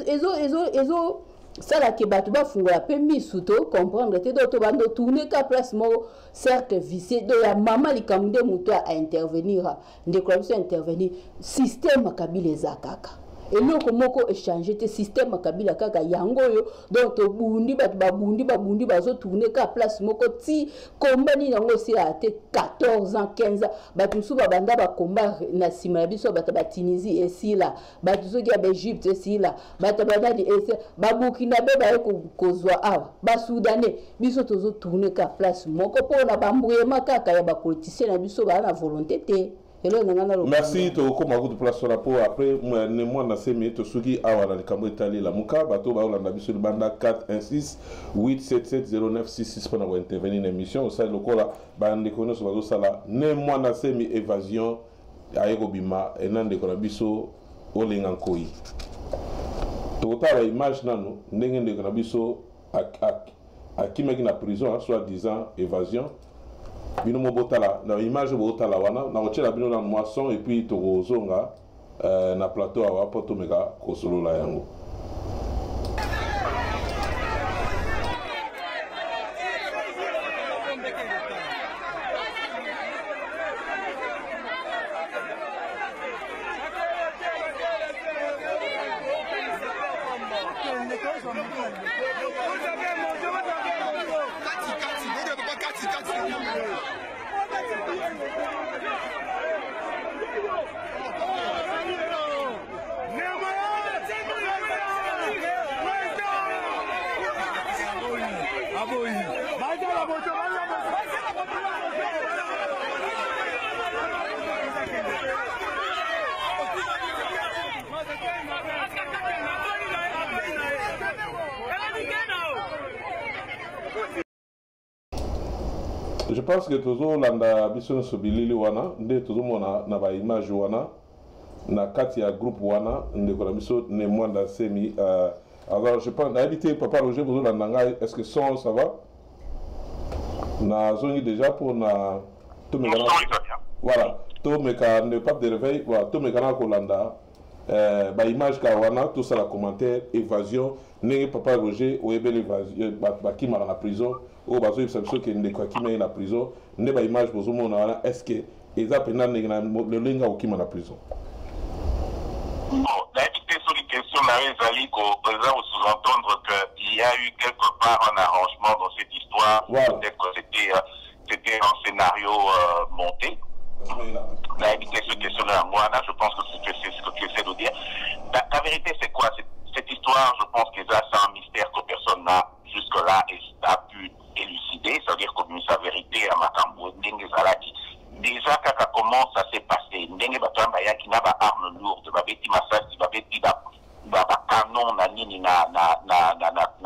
ezo sala ke batu ba fungola pe misu to comprendre te do to bando tourner ka place mo cercle vicieux do ya mama likamde muto a intervenir nde ko biso intervenir système kabile zakaka eloko moko échanger te système kabila kaka yango yo donc to bundi babundi bazo tourner ka place moko ti kombani yango si a te 14 ans 15 ans batu su babanda ba combat na sima biso bata ba Tunisie et là batu so ki ya Égypte et là bata badani et ba Burkina be ba kozwa awa ba Soudanais biso tozo tourner ka place moko pona ba mbuyema kaka ya ba politicien na biso ba na volonté te. Merci to ko maku de place sur la peau après moi na semi to suki awa na kambo itali la muka bato ba olanda biso banda 416 877 0966 pour intervenir dans l'émission au sein lokola ba ndeko so bazo sala ne moi na semi évasion ayeko bima enande ko na biso olinga nkoi to ta image nanu ndenge ndeko na biso akimaki na prison soit disant évasion bino mobotala na image botala wana na ochela bino na moisson et puis tozonga na plateau awa poto meka kosolola yango. Je pense que toujours landa biso sobilili wana nde toujours mona na ba image wana na kati ya groupe wana nde ko biso ne mwanda semi alors je pense habité papa Roger vous landa ngai est-ce que son ça va na zone déjà pour na to me voilà to me ka ne pas de réveil voilà to me kana ko landa ba image ka wana tout ça la commentaire évasion ne papa Roger ou ebel évasion ba ki mara na prison ou bazo yebisa biso ke ndeko akima na prison nde ba image bozomona wana est-ce que eza pena ndenge na lolenga okima na prison. Bon, la sur les questions Marie-Zali qu'on sous-entendre qu'il y a eu quelque part un arrangement dans cette histoire, voilà. Peut-être que c'était un scénario monté. La évité ce questionnaire moi là, je pense que c'est ce que tu essaies de dire. La vérité c'est quoi? Cette histoire, je pense que ça c'est un mystère que personne n'a jusque-là a pu élucider, c'est-à-dire que sa vérité à Makambo, Ndenge Zalaki. Déjà, comment ça s'est passé? Ndenge Batamba Yaki n'a pas arme lourde, Babeti Massasi, Babeti canon, na nini na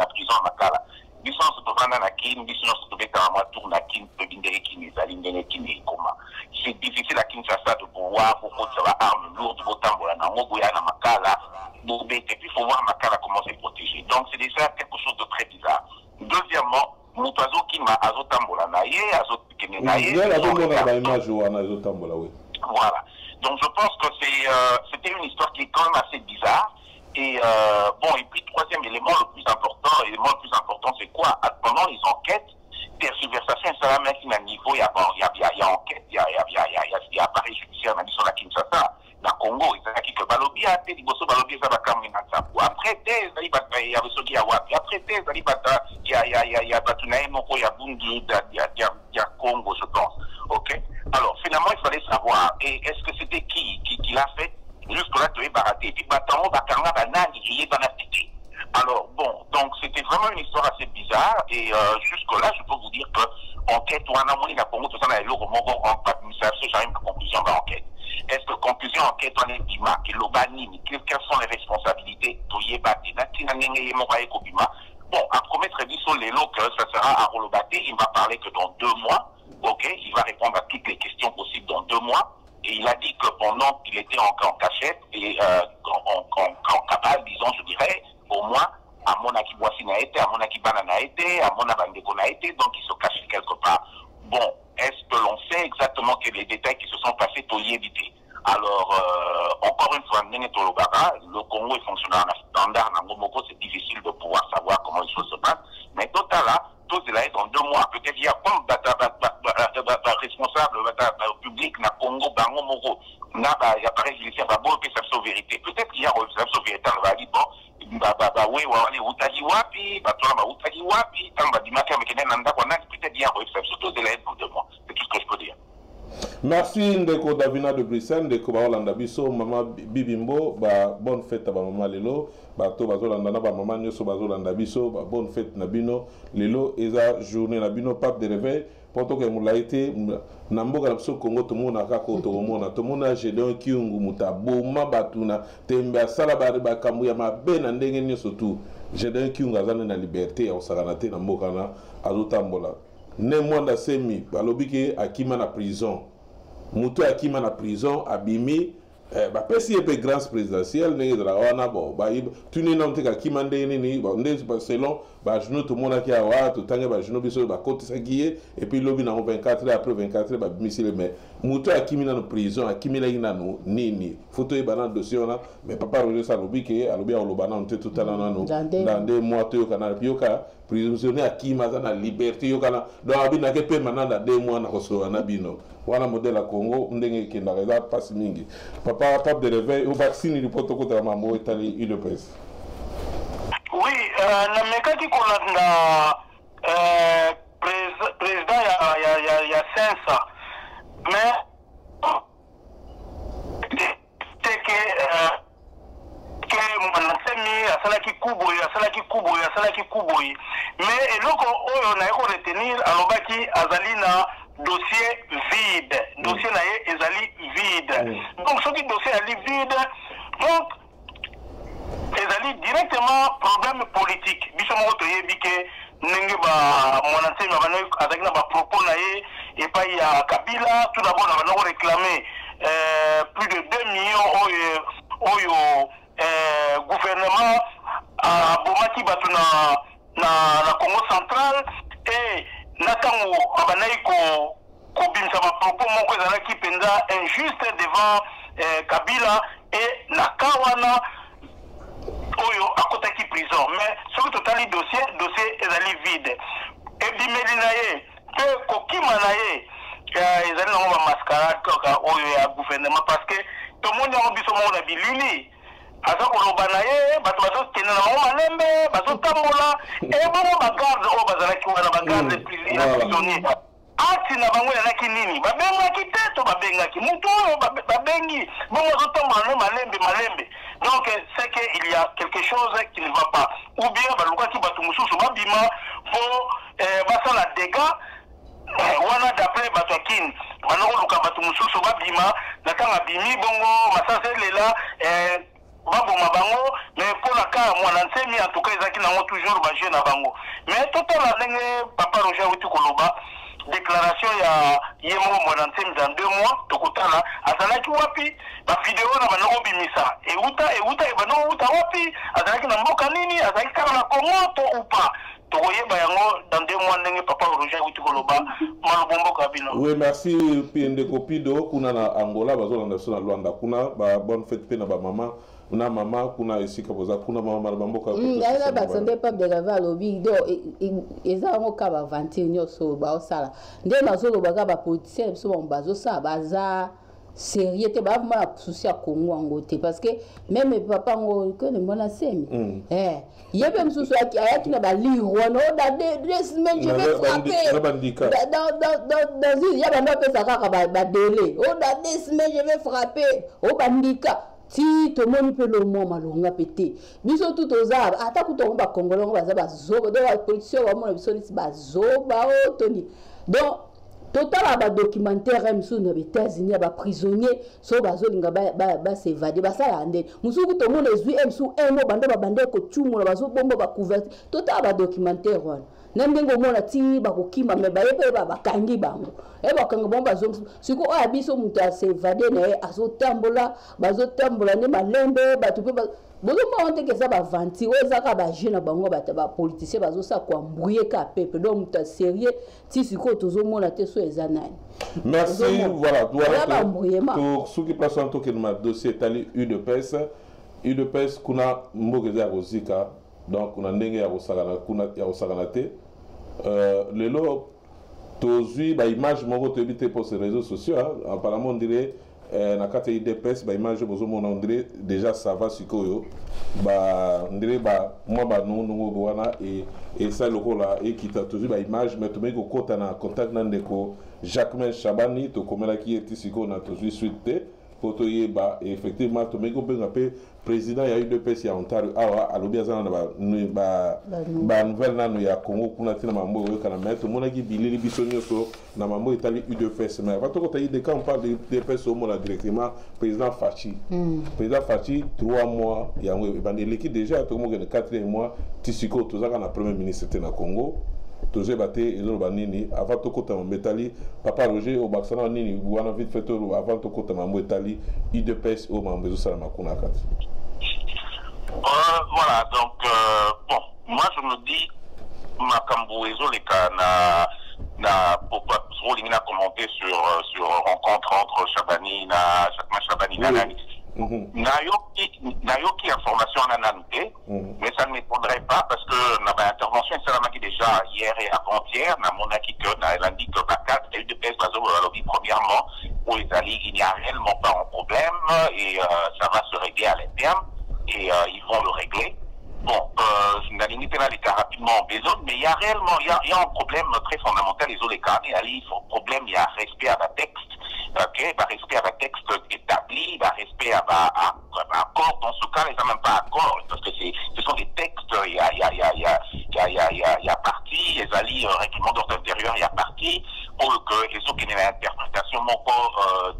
prison Makala. Bisson se trouve dans la kin, Bisson se trouve dans la tour, na kin, Ndenge Kini, Zalindenge Kini, comment? C'est difficile à Kinshasa de pouvoir, pour que ça arme lourde, Botambola, na Mogoya, na Makala, et puis il faut voir Makala comment se protéger. Donc c'est déjà quelque chose de très bizarre. Deuxièmement, Moutazo qui m'a azotambola naïe, azotike naïe. Voilà. Donc je pense que c'était une histoire qui est quand même assez bizarre. Et bon, et puis troisième élément le plus important, c'est quoi? Pendant les enquêtes, tergiversation, ça va mettre à niveau, il y a enquête, il y a appareil judiciaire, on a dit sur la Kinshasa, la Congo, il que Balobi a été, Balobi ça va quand même après, il y a Ressogi à Wapi, après, il y a Batunaï, Moko, il y a Bundu, il y a Congo, je pense. Ok? Alors, finalement, il fallait savoir, et est-ce que c'était qui l'a fait? Jusque-là, tu es baraté. Et puis, Batango, Bakanga, Banani, il est banatité. Alors, bon, donc c'était vraiment une histoire assez bizarre, et jusque-là, je peux vous dire que enquête, ou un amour, la Congo, tout ça, il y a eu une conclusion de l'enquête. Est-ce que conclusion enquête, on est bima, quelles sont les responsabilités? Bon, à promettre dit sur les lots que ça sera à Rolobaté, il va parler que dans 2 mois, ok, il va répondre à toutes les questions possibles dans 2 mois, et il a dit que pendant qu'il était en cachette, et en cabale, disons, je dirais, au moins, à Monaki Boissy n'a été, à Monaki Bana n'a été, à Monabandeko n'a été, donc il se cachait quelque part. Bon, est-ce que l'on sait exactement quels les détails qui se sont passés pour y éviter? Alors, encore une fois, le Congo est fonctionnant en standard, c'est difficile de pouvoir savoir comment les choses se passent, mais total là, tout cela est dans 2 mois. Peut-être il y a comme responsable public na Congo, Bango Moko, na appareil judiciaire, vérité. Peut-être qu'il y a une vérité, on va dire, bon, oui, peut-être il y a surtout de l'aide pour 2 mois. C'est tout ce que je peux dire. Merci Ndeko Davina de Bruxelles, Ndeko Baolanda Biso, Maman Bibimbo, bonne fête à Maman Lelo, to Bazolanda, Maman Nyoso Bazolanda Biso, bonne fête Nabino, Lelo, Eza journée Nabino, pape de réveil, Ponto que Moulaïté, Nambo Galapso Congo, Tomona Kako, Tomona, Tomona, Gédon Kiungu, Muta, Boma Batuna, Temba, Salabariba, Kamuyama, Ben and Dengen surtout, Gédon Kiungu, Azan na liberté, au Saranate, Nambokana, Azotambola. Nemwanda Semi, Balobike, Akima na prison. Moutou Akima na prison, Abimi, pesi epé grâce présidentielle, né de la Wana, bon, tu n'es non te Akima ndeni, selon, genou tout le monde qui a ouat, tout le temps, genou biso, côté saguier, et puis lobby na 24 heures, après 24 heures, missile, mais Moutou Akimi na prison, Akimi na inano, nini, photo et banan dossier, mais papa Roger Salobike, Alobia Olobana, on te tout à l'heure, dans 2 mois, tu au canal, Pioka, prisonnier Akima na liberté, Yokana, donc Abina Kepe maintenant dans 2 mois, na Koso, Anabino. Wana modèle à Congo, ndenge kenda reza passe mingi. Papa pape de réveil au vaccin du protocole de la mambo Italie UDPS. Oui, na mekaki kolanda président ya sensa. Mais c'est que mwanasemi asalaki kuboyi. Mais eloko oyo na yeko retenir alobaki azali na dossier vide. Dossier naie ezali vide. Donc, ce qui dossier est vide, donc, ezali directement problème politique. Bishomo toyebike, nenge ba monanse mabano azaki na ba propos naie et pas il y a Kabila. Tout d'abord, on va réclamer plus de 2 millions au gouvernement à Bomaki Batuna na Congo central et Natango Abanaïko Kobimsa ma propos moko ezalaki penza injuste devant Kabila et Nakawana oyo akotaki prison. Mais ce que totali dossier ezali vide. Et bimeli na ye pe kokima na ye ezali na ba mascarade kaka oyo ya gouvernement parce que tout le monde a biso mo na bilili. Aza koloba na ye bato bazokende na bango malembe bazotambola e bongo bagarde oyo bazalaki wana bagarde prisonnier ati na bango yanaki nini babengaki te to babengaki mutu oyo babengi bongo azotambola no malembe. Donc c'est qu'il y a quelque chose qui ne va pas ou bien balukaki bato mosusu babima po basala dégâts wana d'après bato akini banokoluka bato mosusu babima na tanga bimi bongo masase lela baboma bango mais pour la cas mwana nsemi en tout cas ezaki nango toujours baje na bango mais totala ndenge papa Roger wuti koloba déclaration ya yemo mwana nsemi dans 2 mois tokutana azalaki wapi ba vidéo na banoko bimisa euta banoko wapi azalaki na mboka nini azalaki kala na Congo to ou pas tokoyeba yango dans 2 mois ndenge papa Roger wuti koloba malobombo kabino. Oui, merci Piende Kopido kuna na Angola bazolanda so na Luanda kuna ba bonne fête pe na ba mama na mama kuna esika boza kuna mama mboka ala ba sande pas de la valobi do eza ngo ka ba vantir nyoso ba osala nde nazolo baka ba politicien so bazo sa baza sérieux te ba ma souci à Congo ngote parce que même papa ngo que le mona semi yebe msusu ayaki na ba liro no da 2 semaines je vais frapper dans il y a ba pesa kaka ba délai oh da 2 semaines je vais frapper oh bandika. Si tout le monde peut le moment malonga pété biso tout aux arbres ata kuto ba congolais baza bazoba donc la politique wa mona biso ni bazoba o toni donc total ba documentaire msu na États-Unis ba prisonnier so bazolinga ba s'évader ba sala ndé musuku to mona ezwi msu emo bando ba bande ko tchumula bazobomba ba couvert total ba documentaire wana nandengo mona ti ba kokima me ba yepe ba bakangi bango e ba kanga bomba zo siko oya biso mutu a s'évader na azotambola bazotambola ne malembe batu pe Bon, on dit que ça va vantir, ça va jeune bango ba politicien bazo ça quoi embrouiller ka peuple. Donc tu sérieux, si tu ko tozo mona te so ezanani. Merci, voilà. Tout ceux qui passent en tout cas dans dossier tali UDPS kuna mbogeza rozika. Donc on a ndenge ya osagana kuna ya osagana te. Lelo tozui ba image moko to ebité pour ces réseaux sociaux, apparemment on dirait na kati UDPS ba image bozo mona on dirait déjà ça va sikoyo ba on dirait ba moi ba non wana et ça loko là et qui t'a toujours ba image mais to meko kota na contact na ndeko Jacquemain Chabani to komela ki eti siko na toujours suite pour to yeba effectivement to meko benga pe président ya UDPS ya Ontario awa alobi azana ba nouvelle nanu ya Congo kuna tina mambo yo kana mettre monaki bilili biso nyoso na mambo itali UDPS mais va to ko tayi de quand on parle de UDPS au mona directement président Fachi président Fachi 3 mois ya ngo bandi l'équipe déjà to mo ke 4e mois tisiko to zaka na premier ministre te na Congo toze baté ezolo banini avant to kota metali papa Roger au Baxana nini wana vite fait avant to kota mambo itali UDPS au mambo zo sala makuna kati. Voilà, donc bon, moi je me dis Makambo Ezoleka na commenté sur rencontre entre Chabani et Nanani. Nayoki information en ananité, mais ça ne m'étonnerait pas parce que dans l'intervention de Salamaki déjà hier et avant-hier, dans mon acquis que dans lundi que Bakat, il y a eu des pièces premièrement où il n'y a réellement pas un problème et ça va se régler à l'interne. Et ils vont le régler. Bon, je n'ai limité là les cas rapidement en besoin, mais il y a réellement, il y a un problème très fondamental, les autres cas, il y a un problème, il y a respect à la texte, ok, bah, respect à la texte établi, bah, respect à accord, dans ce cas, ils n'ont même pas accord, parce que ce sont des textes, il y a partie, les alliés, règlement d'ordre intérieur, il y a partie, pour que les autres aient une interprétation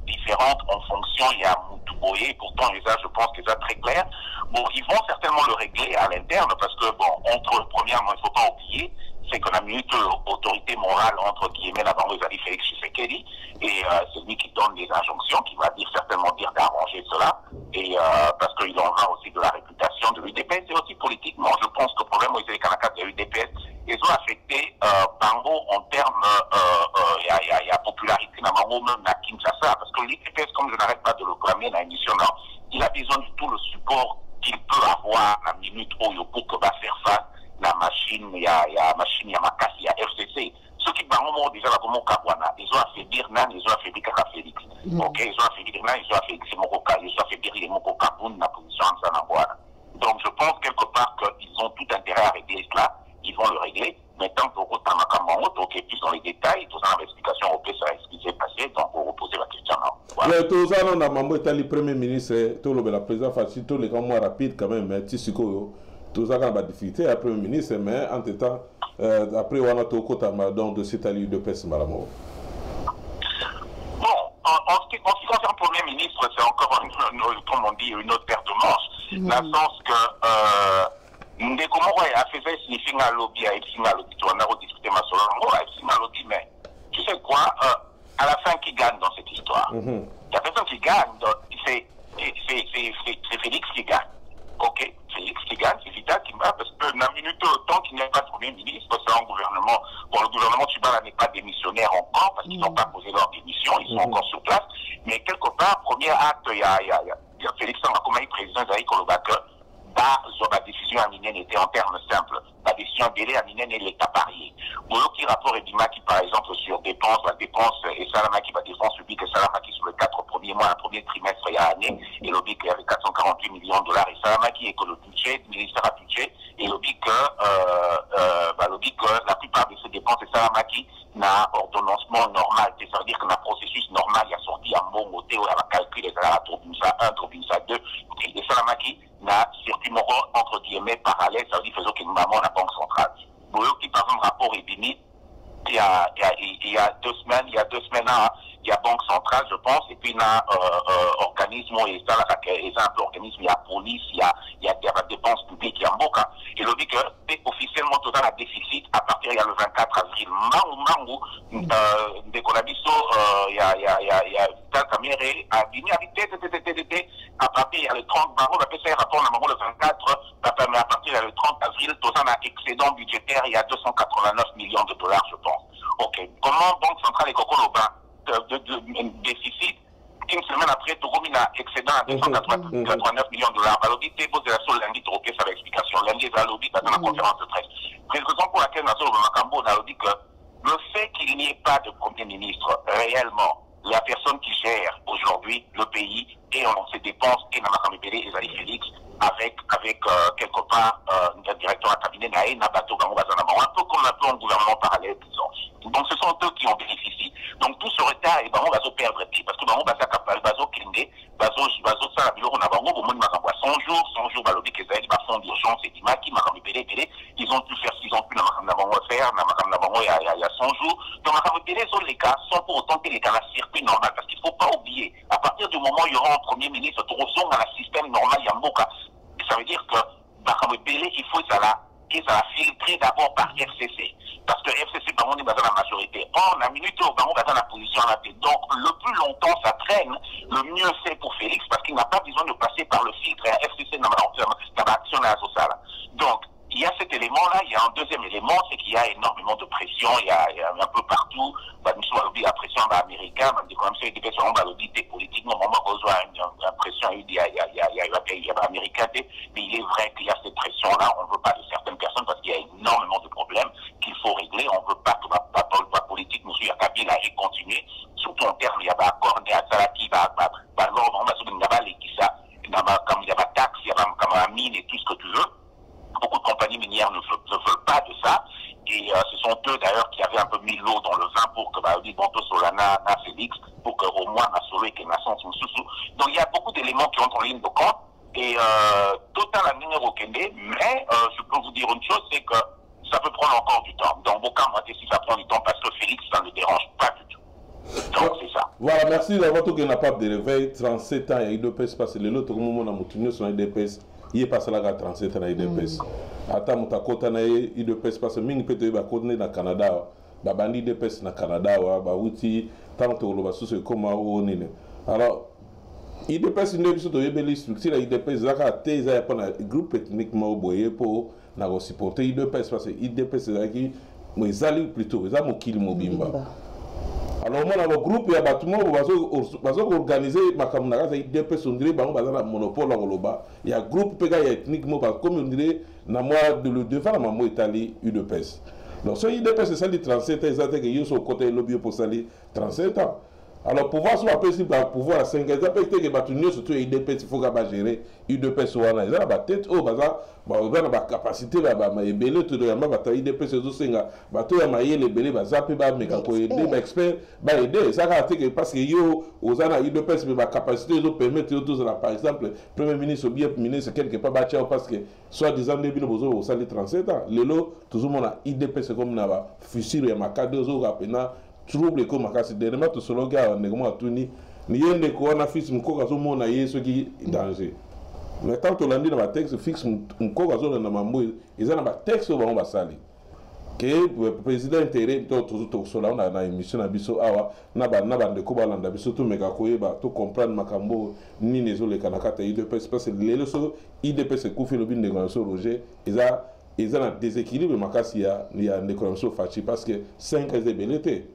différente en fonction, il y a Moutouboye, pourtant, les a, je pense que c'est très clair. Bon, ils vont certainement le régler à l'interne parce que, bon, premièrement, il ne faut pas oublier, c'est qu'on a mis l'autorité morale, entre guillemets, la banque de Félix Tshisekedi, et c'est lui qui donne des injonctions, qui va certainement dire d'arranger cela, et parce qu'il en va aussi de la réputation de l'UDPS, et aussi politiquement, je pense que le problème, c'est Kanaka de l'UDPS, ils ont affecté Bango en termes, il y a popularité dans Bango, même à Kinshasa, parce que l'UDPS, comme je n'arrête pas de le clamer dans l'émission, il a besoin de tout le support qu'il peut avoir la minute où pour que va faire face la machine, il y a Makassi, il y a FCC. Ceux qui ont déjà la Gomo Kabwana, ils ont affaibli Nan, ils ont affaibli Kaka Félix. Ok, ils ont affaibli Nan, ils ont affaibli Mokoka, ils ont affaibli les Mokoka Boun, la position en Sanangwana. Donc je pense quelque part qu'ils ont tout intérêt à régler cela, ils vont le régler. Mais tant que vous avez plus dans les détails, tout ça, l'explication européenne sur ce qui s'est passé, donc vous reposez la question. Voilà. Tout ça, on a mambo le premier ministre, tout le président Fachi, tous les grands mois rapides quand même, mais Tissiko, tout ça, on a difficulté à premier ministre, mais en tout temps, après, on a tout côté donc de cette allié de PES Malamo. Bon, en ce qui concerne le premier ministre, c'est encore, comme on dit, une autre paire de manches, dans le sens que Ndekomoro a fait ça, signifie un lobby, tu en as rediscuté ma soeur, mais tu sais quoi, à la fin, qui gagne dans cette histoire? La personne qui gagne, c'est Félix qui gagne. Ok, Félix qui gagne, c'est Vital qui gagne, parce que dans la minute, tant qu'il n'y a pas de premier ministre, c'est un gouvernement. Bon, le gouvernement Tchibala n'est pas démissionnaire encore, parce qu'ils n'ont pas posé leur démission, ils sont encore sur place. Mais quelque part, premier acte, il y a Félix Angakomaï, président Zaï Kolobaka, la décision à Minen était en termes simples. La décision délai à Minen est l'État parié. Qui rapport Edima qui, par exemple, sur dépenses, la dépense, et Salamaki va défense publique, et Salamaki sur les 4 premiers mois, le premier trimestre, il y a année, et le BIC avait 448 millions de dollars, et Salamaki est que le budget, le ministère a budget, et le BIC, la plupart de ces dépenses, et Salamaki n'a ordonnancement normal, c'est-à-dire que dans le processus normal, il y a sorti un bon moté, où il y a calculé les salaires à Turbinsa 1, Turbinsa 2, et Salamaki n'a circuit entre guillemets parallèle, ça veut dire qu'il y a la Banque centrale. Qui par exemple, rapport Ebini, il y a 2 semaines, il y a Banque centrale, je pense, et puis il y a organisme, et ça, exemple, organisme, il y a police, il y a des dépenses publiques, il y a Mboka. Et le dit que officiellement, tout ça, la déficit, à partir, il y a le 24 avril, Mangu, dès qu'on a dit ça, il y a Vital Kamere, à Bini, à partir, il y a le 30 barreaux, on appelle ça un rapport, le avril, tout ça, un excédent budgétaire, il y a 289 millions de dollars, je pense. Ok. Comment Banque centrale et Kokoloba de déficit, une semaine après, tout comme il a excédent à 289 millions de dollars. Alors, dit, c'est posé la seule lundi, tu as l'explication. Lundi, il va lobby dans la conférence de presse. Raison pour laquelle, on a dit que le fait qu'il n'y ait pas de Premier ministre réellement, la personne qui gère aujourd'hui le pays et on ses dépenses et Namakam Bélé et Zali Félix avec quelque part un directeur à cabinet un peu comme un peu un gouvernement parallèle, disons. Donc ce sont eux qui en bénéficient. Donc tout ce retard, et on va se perdre pied parce que on va se clinder, on ça la on a bango au moins 100 jours balobi que ça fond d'urgence et qui Makam Bélé ils ont pu faire ce qu'ils ont pu faire il y a 100 jours. Donc Makam Bélé sont les cas sans pour autant que les cas la circuit normal parce qu'il ne faut pas oublier à partir du moment où il y aura un premier ministre tout ressort dans le système normal Yamboka. Ça veut dire que Makam Bélé il faut ça la filtrer d'abord par FCC parce que FCC on est dans la majorité. Or la minute où on est dans la position là donc le plus longtemps ça traîne, le mieux c'est pour Félix parce qu'il n'a pas besoin de passer par le filtre à FCC dans l'action à la donc il y a cet élément-là, il y a un deuxième élément, c'est qu'il y a énormément de pression, il y a un peu partout, la pression américaine, comme ça, il y a des politiques, normalement, on a une pression, il y a américain, mais il est vrai qu'il y a cette pression-là, on ne veut pas de certaines personnes parce qu'il y a énormément de problèmes qu'il faut régler, on ne veut pas que la politique nous suive à Kabila et continuer, surtout en termes, il y a un accord, il y a ça qui va, il y a taxe, il y a mine et tout ce que tu veux. Beaucoup de compagnies minières ne veulent pas de ça. Et ce sont eux d'ailleurs qui avaient un peu mis l'eau dans le vin pour que Bonto Solana, Félix, pour qu'au moins Nassolo et Kenasson sont sous. Donc il y a beaucoup d'éléments qui entrent en ligne de compte. Et total la mine au Kende, mais je peux vous dire une chose, c'est que ça peut prendre encore du temps. Dans beaucoup de cas, si ça prend du temps, parce que Félix, ça ne le dérange pas du tout. Donc c'est ça. Voilà, merci d'avoir tout n'a pas de réveil. 37 ans, il y a eu deux pièces parce que les autres, moment, on a moutiné sur les deux pièces. Il est passé là à 37 ans à IDPS. Attends, on a côté na IDPS parce que ming peut être côté na Canada, ba bandi IDPS na Canada, ba outil tant que le basu c'est comment on est. Alors IDPS ne biso to yebeli structure IDPS zaka te za pas na groupe ethniquement boyé pour na supporter IDPS parce que IDPS zaki mo ezali plutôt za mo kili mobimba. Alors moi dans le groupe il y a bâtiment bazo organiser makamuna za IDPS on dirait bango bazana monopole en loba il y a groupe pega ethniquement parce comme on dirait na moi de le devant ma mo Italie UDPS. Donc ce IDPS c'est ça les 37 ans que yo sur côté lobby pour salir 37 ans. Alors pouvoir soit possible pouvoir à 5 ans ça peut être que bâtiment surtout IDPS il faut ga gérer UDPS wana ça ba tête au bazar ba ba capacité ba ebele to ya ba ta IDPS zo senga ba to ya mayele ebele ba zape ba meka ko aider ba expert ba aider ça ka te parce que yo ozana IDPS ba capacité zo permettre yo tous là par exemple premier ministre ou bien ministre quelque part ba tia parce que soit disant début bozo au sali 37 ans lelo toujours mon IDPS comme na ba fusile ya makado zo rapena trouble comme makasi dernièrement to solo gars ndeko atuni ni yende ko na fils mko zo mona yeso ki danger. Mais tant que l'on dit dans le texte fixe, on a dans mambo, ils ont un texte où on va salir. Que le président intérim, tout cela, on a une émission à Bisso Awa, n'a pas de Kobalanda, Bisso tout Megakoye, tout comprendre Makambo, ni les autres Kanakata, IDPS, parce que les leçons, IDPS, Koufi, le bin de Granso Roger, ils ont un déséquilibre, il y a un économie fachi, parce que 5 ans de belleté.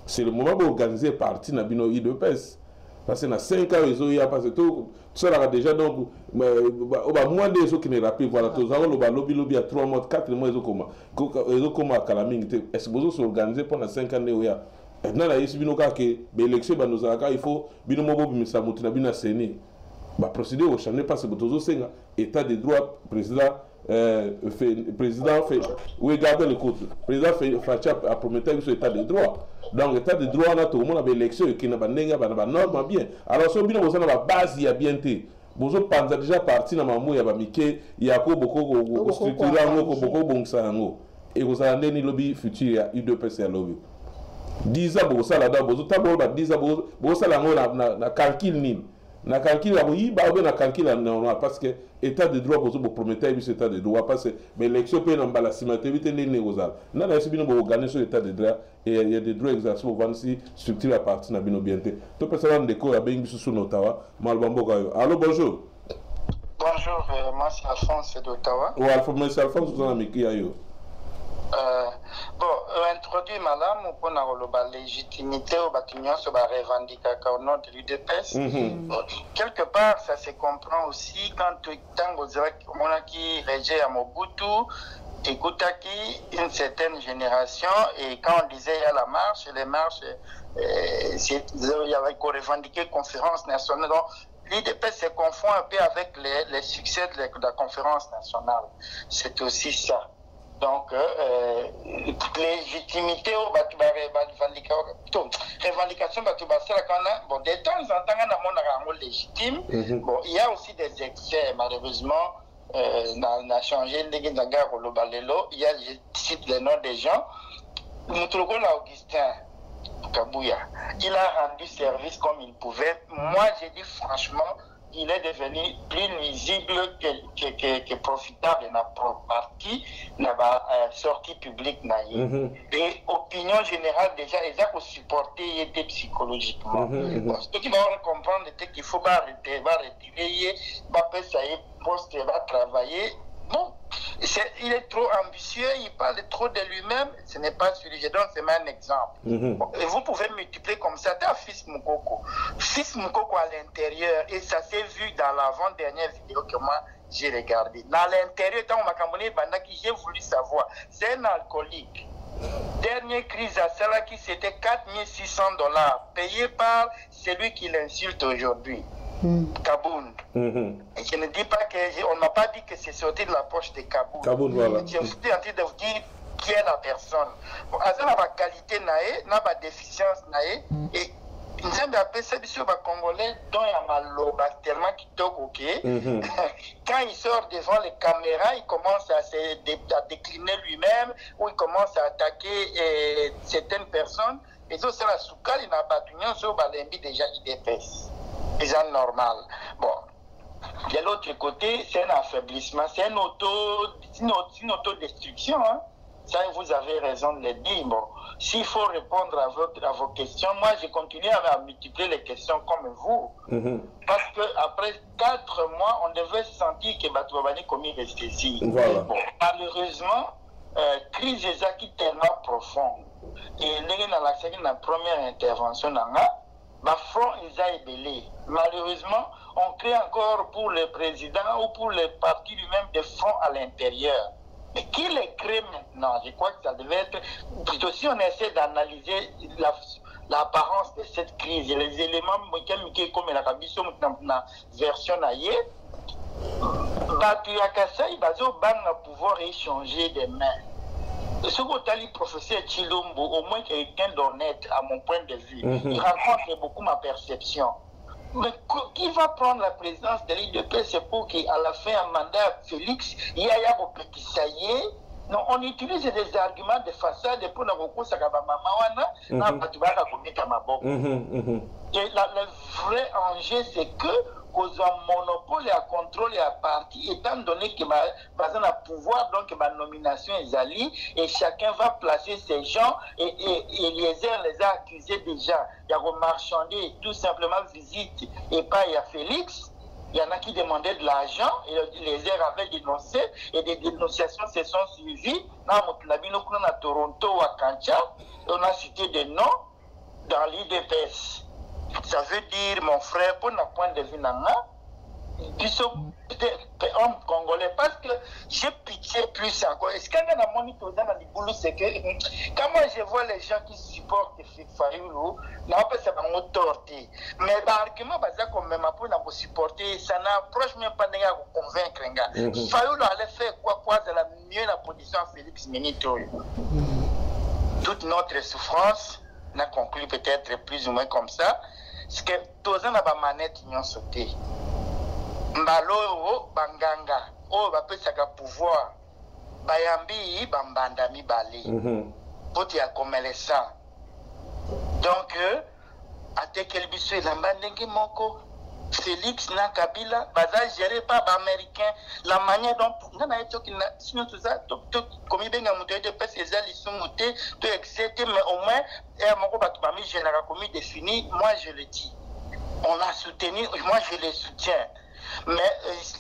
C'est le moment pour organiser partie dans le IDPS. Parce que dans 5 ans, ils ont passé tout ça là déjà donc moins des gens qui ne rappellent voilà tous avant le lobby à 3 mois 4 mois ils ont comment à Kalaming est-ce que vous s'organiser pendant 5 années où il y a maintenant là ici bino ka que l'élection ba nous aka il faut bino mobo bimisa mutina bina seni ba procédure au changer parce que tozo senga état de droit président fait oui gardez le côté président fait a prometté sur état de droit. Donc l'état de droit là tout le monde a l'élection qui n'a pas n'enga ba norme bien alors so bino bozana ba base ya bien té bozo panza déjà parti na mamu ya ba mike ya ko boko structurer ngo boko bongsa ngo et vous allez ni lobby futur ya UDPS ya lobby 10 ans bozo là da bozo tabo ba 10 ans bozo là ngo na calcul ni na calcul ya yi ba na calcul na parce que état de droit bozo promettait bi état de droit parce que mais l'élection peut na la cimenté ni négociable na na sibino bo gagner sur état de droit et il y a des droits exercés pour voir si structure à partir na bino bienté to personne de ko ya bengi sous notawa malbambo gayo. Allô bonjour. Bonjour. bonjour, moi c'est Alphonse d'Ottawa. Oui, Alphonse, Alphonse, vous en avez mis. Bon, introduit madame pour la légitimité au bâtiment sur la revendication au nom de l'UDPS. Quelque part, ça se comprend aussi quand on dirait qu'on a qui régé à Mobutu, Ekutaki, une certaine génération, et quand on disait il y a la marche, les marches, il y avait qu'on revendiquait conférence nationale. Donc, l'UDPS se confond un peu avec les succès de la conférence nationale. C'est aussi ça. Donc, légitimité aux revendications, bon, de temps en temps, on a légitime. Bon, il y a aussi des excès, malheureusement. On a changé il y a, je cite les noms des gens. Moutoukoula Augustin Kabouya, il a rendu service comme il pouvait. Moi, j'ai dit franchement, il est devenu plus nuisible que profitable dans la partie, dans la sortie publique. Et opinion générale, déjà, ils ont supporté, il était psychologiquement. Ce qui va comprendre, c'est qu'il faut retirer, poste, va travailler. Bon, il est trop ambitieux, il parle trop de lui-même, ce n'est pas celui. Je donne seulement un exemple. Bon, et vous pouvez multiplier comme ça. Tu as Fils Moukoko à l'intérieur, et ça s'est vu dans l'avant-dernière vidéo que moi j'ai regardée. Dans l'intérieur, dans ma campagne, j'ai voulu savoir, c'est un alcoolique. Dernière crise à Salaki, c'était $4 600 payé par celui qui l'insulte aujourd'hui. Kaboun. Et je ne dis pas que, on n'a pas dit que c'est sorti de la poche de Kaboun. Kaboun, voilà. Je suis en train de vous dire qui est la personne. Bon, ça n'a pas qualité, n'a pas déficience, et nous avons appelé ça sur les Congolais, dont il y a mal tellement qui toque, ok. Quand il sort devant les caméras, il commence à décliner lui-même, ou il commence à attaquer certaines personnes. Et ça, c'est la soukal, il n'a pas d'union sur Balembi, déjà, il dépasse. C'est normal. Bon, de l'autre côté, c'est un affaiblissement, c'est une autodestruction. Hein? Ça, vous avez raison de le dire. Bon, s'il faut répondre à vos questions, moi, j'ai continué à multiplier les questions comme vous. Parce qu'après 4 mois, on devait sentir que Batouabani commis restaisie. Voilà. Bon, malheureusement, crise est tellement profonde. Et dans la première intervention, front ils a ébélé. Malheureusement, on crée encore pour le président ou pour le parti lui-même des fronts à l'intérieur. Mais qui les crée maintenant? Je crois que ça devait être... Plutôt si on essaie d'analyser l'apparence de cette crise, les éléments comme la version ailleurs, il va pouvoir échanger des mains. Ce que le professeur Chilombo, au moins quelqu'un d'honnête, à mon point de vue, il raconte beaucoup ma perception. Mais qui va prendre la présidence de l'IDP, c'est pour qu'à la fin, un mandat Félix, il y a un petit ça y est. Non, on utilise des arguments de façade pour nous recours à et le vrai enjeu, c'est que cause un monopole et un contrôle et un parti, étant donné que basé un pouvoir, donc ma nomination est allée, et chacun va placer ses gens, et les a accusés déjà. Il y a remarchandé, tout simplement visite, et pas il y a Félix. Il y en a qui demandaient de l'argent, et les airs avaient dénoncé, et des dénonciations se sont suivies. À Toronto ou à Kancha, on a cité des noms dans l'IDPS. Ça veut dire, mon frère, pour notre point de vue, homme congolais, parce que j'ai pitié plus encore. Est-ce qu'il y a un moniteur dans le boulot, c'est que quand moi je vois les gens qui supportent Fayoulou, ça va me torter. Mais l'argument, comme même pour nous supporter, ça n'approche même pas de nous convaincre. Fayoulou allait faire quoi de la mieux la position de Félix Menito. Toute notre souffrance n'a conclu peut-être plus ou moins comme ça. C'est que tous les gens ont manette ont sauté. Mbalo banganga, bapé saka pouvoir. Bayambi bambanda mi bali. Poti a comme les sang. Donc ate kelbiso lambandenge moko Félix na Kabila baza géré par l'américain la manière dont on a été sinon tout ça comme il benga muté de pèse les ali sont muté to etc mais au moins et moko batubami général comme défini moi je le dis on a soutenu moi je les soutiens Mais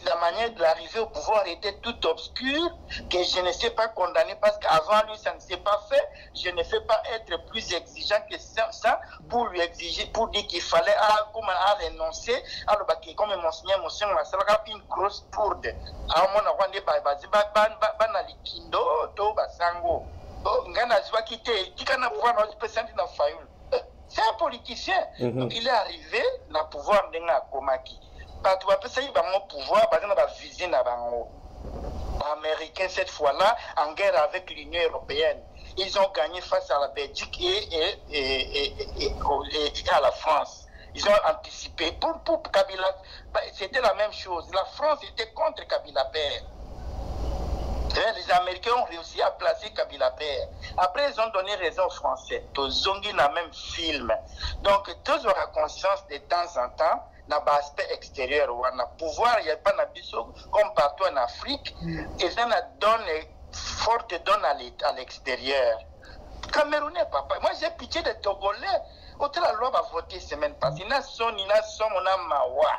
la manière de l'arrivée au pouvoir était tout obscure, que je ne sais pas condamner parce qu'avant lui, ça ne s'est pas fait. Je ne fais pas être plus exigeant que ça pour lui exiger, pour dire qu'il fallait renoncer. Alors, comme monseigneur Massala, une grosse tourde. C'est un politicien. Donc, il est arrivé dans le pouvoir de Komaki. Parce que il va au pouvoir, il va viser américain cette fois-là en guerre avec l'Union européenne. Ils ont gagné face à la Belgique et à la France. Ils ont anticipé. Pour Kabila, c'était la même chose. La France était contre Kabila Père. Les Américains ont réussi à placer Kabila Père. Après, ils ont donné raison aux Français. Tous ont eu le même film. Donc, tous auront conscience de temps en temps dans l'aspect extérieur. On a pouvoir, il n'y a pas de comme partout en Afrique. Et ça donne forte donne à l'extérieur. Camerounais, papa. Moi, j'ai pitié des Togolais. Autant la loi va voter semaine passée. Il y a son, on a mawa.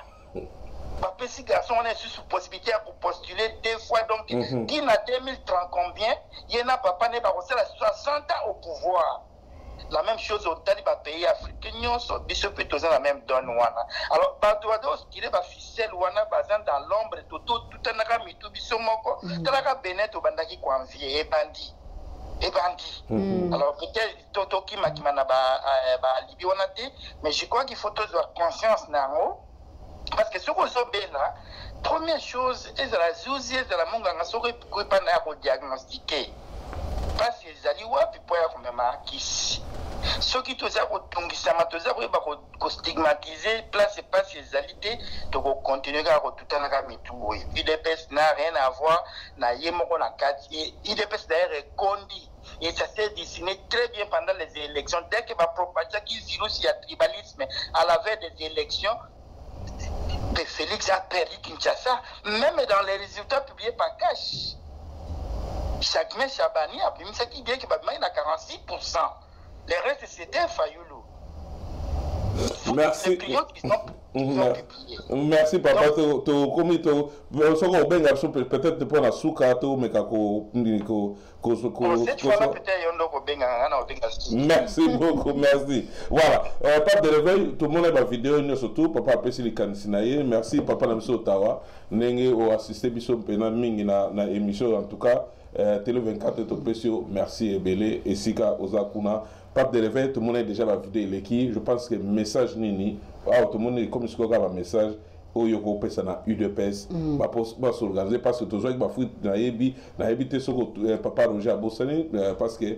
Papa, si garçon, on est sous possibilité pour postuler 2 fois. Donc, qui n'a 2030 combien? Il y en a papa, n'est pas 60 ans au pouvoir. La même chose au Taliban pays africain, ils plutôt la même donne. Alors, partout, il y a des ficelles dans l'ombre, tout un mitou, bisomoko, talaga benet au bandaki kwanvier, et bandit. Et bandit. Alors, peut-être, Toto qui m'a Libye, mais je crois qu'il faut tous avoir conscience, parce que ce qu'on a là, première chose, c'est la zouzie, c'est la monganga, ce qu'on peut pas diagnostiquer. Parce que les alliés, puis pour y marquer. Ceux qui tous ont stigmatisé, place et pas ces alliés, donc continuer à tout un agamitou. IDPS n'a rien à voir, n'a yémoko na kati. IDPS d'ailleurs est condi. Et ça s'est dessiné très bien pendant les élections. Dès que va propager qu'il virus, il y a tribalisme à la veille des élections. Félix a perdu Kinshasa, même dans les résultats publiés par Cash. Chaque mai, Chabani a mis ça qui dit qu'il a 46%. Les restes, c'était Fayoulou. Merci. Merci papa. Peut-être pour la souka, merci beaucoup, merci. Voilà, pas de réveil, tout le monde a ma vidéo, surtout papa apprécie les canisinaïs. Merci papa Namso Ottawa, Nenge au assisté Bissot Pena Mingi na émission en tout cas. Télé 24 to précieux, merci Ebele et Sika Ozakuna. Pas de réveil, tout le monde a déjà la vidéo qui. Je pense que message nini, tout le monde est comme si on a un message. Au yoko pesa na UDPS va s'organiser parce que toujours avec ma fouille na éviter ce que papa Roger a bossé parce que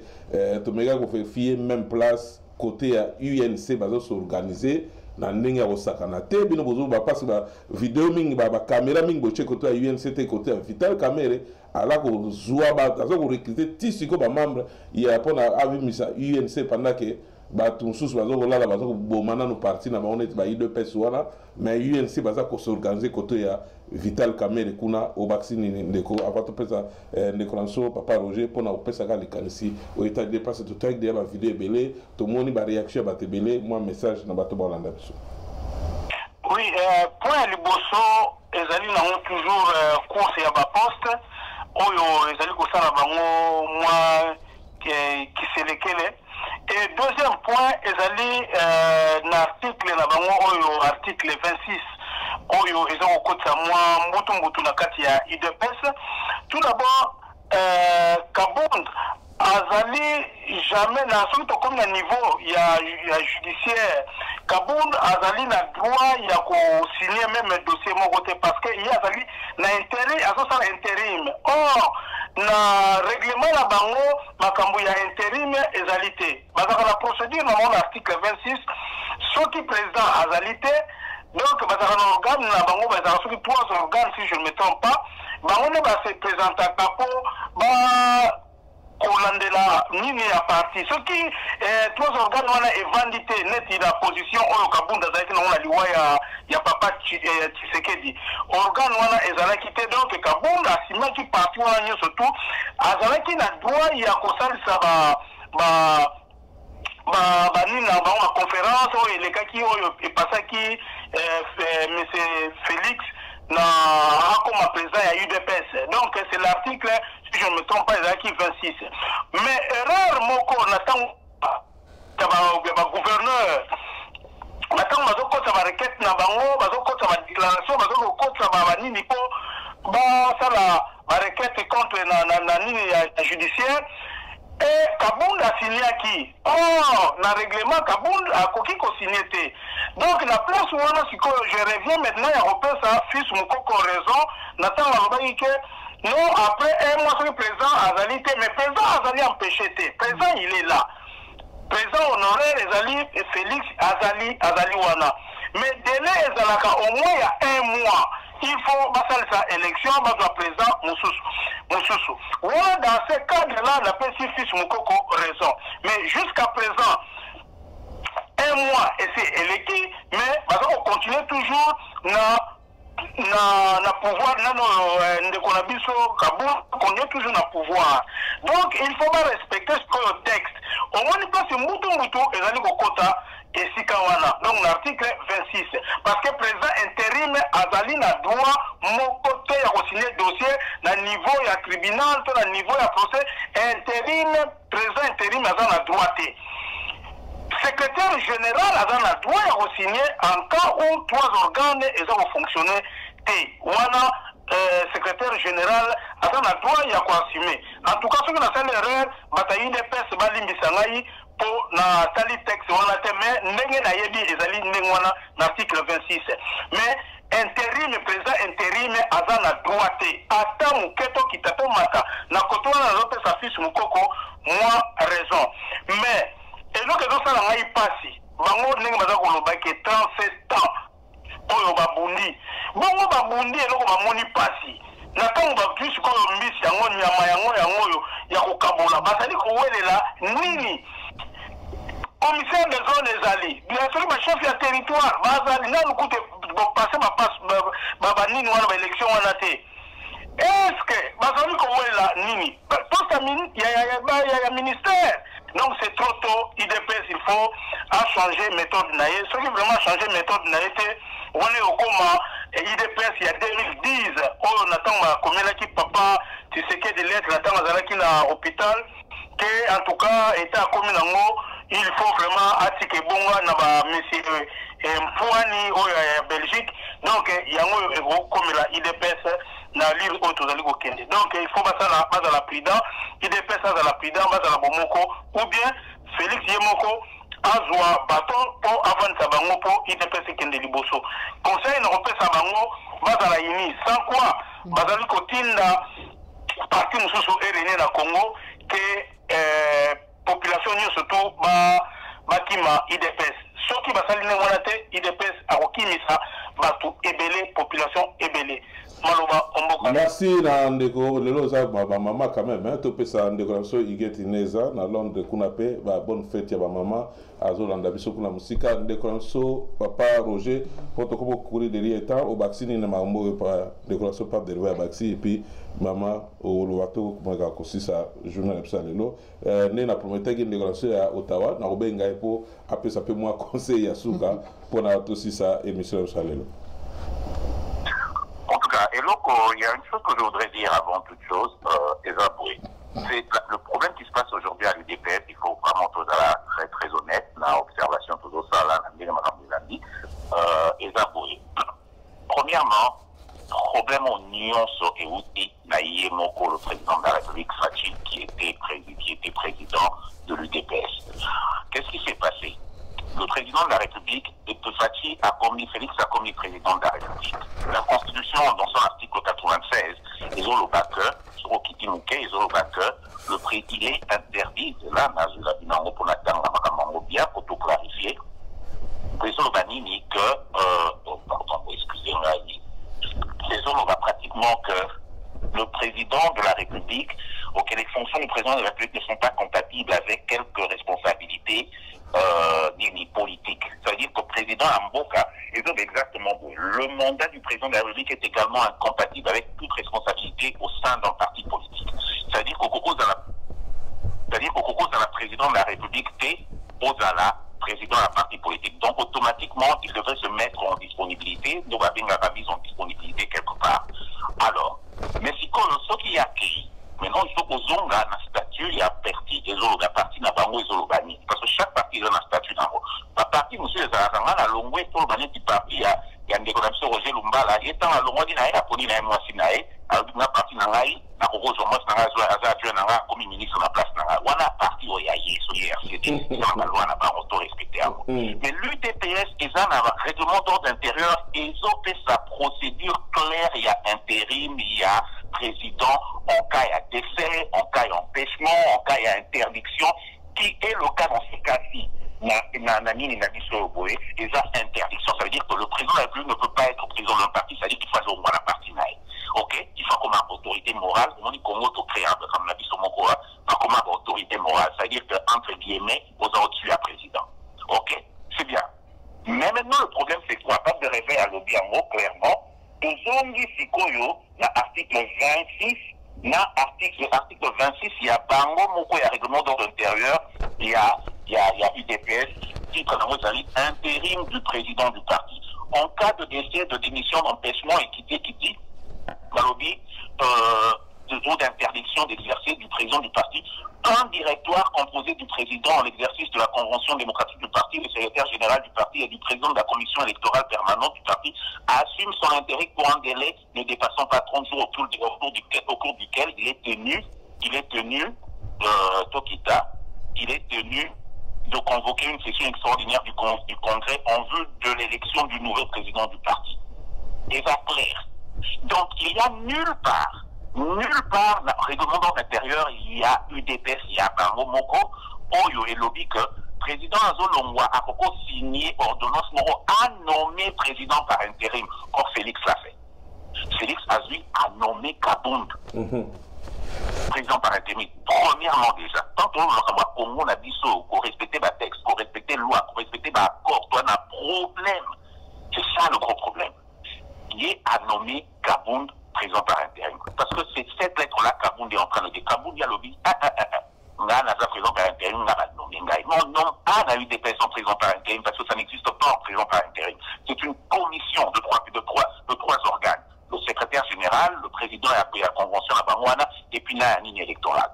tout le monde fait fier même place côté à UNC va s'organiser na ndenge ya osakana te bino bozo ba parce que vidéo mingi ba caméra mingi boche côté à UNC te côté à Vital Camere ala ko zoa ba azo ko recruter tisiko ba membre ya pona avimisa UNC pendant que bato mosusu bazokolala bazokobomana no parti na bango neti ba-UDPS wana mais UNC baza kosorganize kote ya Vital Camere kuna obakisi nini ndeko ava topesa ndeko na biso papa Roger mpona kopesaka likanisi oetadi parce totaki deya bavideo ebele tomoni bareaction ya bato ebele mwa message na bato baolanda biso. Oui, point ya liboso ezali nango toujours course ya baposte oyo ezali kosala bango mwa kiselekele. Et deuxième point, ezali l'article na bango oyo article 26 oyo eza kokotisa mwa mbutu na kati ya UDPS. Tout d'abord, Kabund azali jamais na soki tokomi na niveau ya judiciaire, Kabund azali na droit ya kosigner même dossier moko te parce que ye azali na intérêt azosala intérim. Or na règlement na bango makambo ya intérim ezali te bazaka na procédure na mon article 26 soki président azali te donc bazaka na organe na bango bazaka soki 3 organes si je ne me trompe pas bango ne base présentaka po ba kolandela nini ya parti soki 3 organes wana evandi te neti na position oyo Kabunda azalaki nango na liwa ya papa Tshisekedi organe wana ezalaki te donc Kabunda asimaki parti wana nyonso tu azalaki na droit ya kosalisa nini na bango ma conférence oyo elekaki oyo epasaki monsieur Félix comme président à UDPS. Donc c'est l'article, si je ne me trompe pas, qui 26. Mais erreur moko n'attend pas gouverneur. Maintenant, bazokota ba requête na bango, bazokota ba déclaration, bazokota ba nini po ba sala ba requête contre na nini ya judiciaire. Et Kabound a signé à qui? Oh, na règlement Kabound a coquille signé. Donc la place où on a je reviens maintenant à repère ça, fils mon coco raison, n'attend la que non après un mois sur le président Azali, mais président Azali empêché. Président il est là. Président honoraire Azali et Félix Azali Wana. Mais délai Ezalaka au moins il y a un mois. Il faut passer sa élection, le président Moussoussou. Ouais, dans ce cadre-là, la PCF Moukoko raison. Mais jusqu'à présent, un mois, et c'est électif, mais on continue toujours na pouvoir, on est toujours dans pouvoir. Donc, il faut pas respecter ce texte. Au moins, il passe Moutou, et là, quota. Et Sikawana, donc l'article 26. Parce que le président intérim Azali n'a droit, mon côté à signer dossier, dans le niveau du tribunal, dans le niveau du procès, intérim, président intérim Azali n'a droit. Secrétaire général Azali n'a droit à signer en cas où trois organes ont fonctionné. Wana, secrétaire général Azali n'a droit à assumer. En tout cas, ce qu'on a fait l'erreur, bataille des pères, Balimbi Sangaï, pour na tali texte wana te mais ndenge na yebi ezali ndenge wana na article 26 mais intérim président intérim aza na droite ata muketo kitato maka na koto na lope sa fils mukoko moi raison mais eloko ezosala ngai pasi bango ndenge baza koloba ke 37 ans oyo babundi bongo babundi eloko bamoni pasi na tango bapuisi koyo mbisi yango nyama yango oyo ya kokabola bazali kowelela nini commissaire des zones des alliés, bien sûr, ma chef du territoire, bazali na lukute passer ma passe nini wana élection wana te. Est-ce que bazali ko wela nini? Poste ya ministère. Donc c'est trop tôt, IDPS il faut changer méthode naie. Ce qui vraiment changer méthode naie te on est au coma IDPS il y a 2010 on attend ma commune qui papa tu sais que des lettres attend azalaki na hôpital que en tout cas état commune ngo il faut vraiment attiquer bonga na ba monsieur Mpouani au Belgique donc yango comme la IDPS na lire auto zali ko kende donc il faut passer à la prudence IDPS à la prudence à la bomoko ou bien Félix Yemoko azwa baton pour avancer bango pour IDPS kende liboso conseil na repesa bango bazala ini sans quoi bazali ko tinda parti mususu erene na Congo que population surtout bakima IDPS soki basali ne wana te IDPS akokimisa batu ebele population ebele maloba omboka. Merci na ndeko lelo za ba mama quand même hein to pesa ndeko so igeti neza na Londres kuna pe ba bonne fête ya ba mama azolanda biso kuna musika ndeko so papa Roger protocole courir derrière temps au vaccine na mambo pa ndeko so pas derrière vaccine et puis mama o lowato kuma ka kosisa journal pesa lelo ne na promettre que ndeko so ya Ottawa na obenga po apesa pe moi conseil ya suka pour na to sisa émission pesa lelo. En tout cas, il y a une chose que je voudrais dire avant toute chose, Ezaboué. C'est le problème qui se passe aujourd'hui à l'UDPS, il faut vraiment être très très honnête, dans l'observation tout ça, là, Ezaboué. Premièrement, problème au nuance et outil, Naïemoko, le président de la République, Fachi, qui était président de l'UDPS. Qu'est-ce qui s'est passé? Le président de la République, Fachi Félix a commis président de la République. La Constitution, dans son article 96, ils ont le backer, le prix, il est interdit, là, bien pour tout clarifier. Président Banini que, excusez-moi, on va pratiquement que le président de la République, auquel les fonctions du président de la République ne sont pas compatibles avec quelques responsabilités politiques. C'est-à-dire que le président Amboka est exactement le mandat du président de la République est également incompatible avec toute responsabilité au sein d'un parti politique. C'est-à-dire qu'au cause de la présidence de la République, t'es aux ala président de la partie politique. Donc automatiquement, il devrait se mettre en disponibilité, nous va bien la mise en disponibilité quelque part. Alors, mais si ce qui a accueilli, maintenant il faut qu'on zonga un statut, il y a parti et la partie n'a pas et parce que chaque parti a un statut dans la partie, monsieur les Arangans, la longue pour le petit parti, il y a une décoration Roger Lumbala, il est dans la longue d'Inaï, la poni na moi Sinaï, alors la partie n'aïe, la rose au moins n'a comme ministre de la place n'a on a parti au yaï, sur l'IRCD, dans la loi n'a pas auto-respecté. Mais l'UDPS, ils ont un règlement d'ordre intérieur, ils ont fait sa procédure claire, il y a intérim, il y a président, en cas il y a décès, en cas il y a empêchement, en cas il y a interdiction, qui est le cas dans ce cas-ci. Ils ont interdiction. Ça veut dire que le président de la République ne peut pas être président d'un parti, ça veut dire qu'il faut au moins la partie naïe. Ok? Il faut qu'on ait une autorité morale, on dit qu'on est auto-créable, comme l'a dit sur mon courant, qu'on ait une autorité morale. Ça veut dire qu'entre guillemets, vous avez au-dessus à président. Ok? C'est bien. Mais maintenant, le problème, c'est quoi? Pas de réveil à l'objet en mot, clairement. Tozongi Sikoyo, l'article 26, l'article 26, il y a Bango Moko, il y a règlement d'ordre intérieur, il y a UDPS, titre intérim du président du parti. En cas de décès, de démission, d'empêchement, équité, qui dit, Malobi, d'interdiction d'exercer du président du parti, un directoire composé du président en l'exercice de la convention démocratique du parti, le secrétaire général du parti et du président de la commission électorale permanente du parti assume son intérêt pour un délai ne dépassant pas 30 jours au cours duquel il est tenu de convoquer une session extraordinaire du Congrès en vue de l'élection du nouveau président du parti. Et va clair. Donc il n'y a nulle part dans le règlement d'ordre intérieur, il y a UDPS, il y a Bango Moko, Oyo et Lobby que président Azolongwa a signé ordonnance Moro a nommé président par intérim. Or Félix l'a fait. Félix Azui a nommé Kabound. Président par intérim. Premièrement déjà, tant qu'on a Congo, on a dit ça, qu'on respectait ma texte, qu'on respectait la loi, qu'on respectait ma accord, on a un problème. C'est ça le gros problème. Il a nommé Kabound président par intérim. Parce que c'est cette lettre-là Kabound est en train de dire. Kabound, il y a lobby. On a un président par intérim, on a nommé. Non, on a eu des personnes président par intérim parce que ça n'existe pas en président par intérim. C'est une commission de trois organes. Le secrétaire général, le président a pris la convention à Bangwana et puis là, une ligne électorale.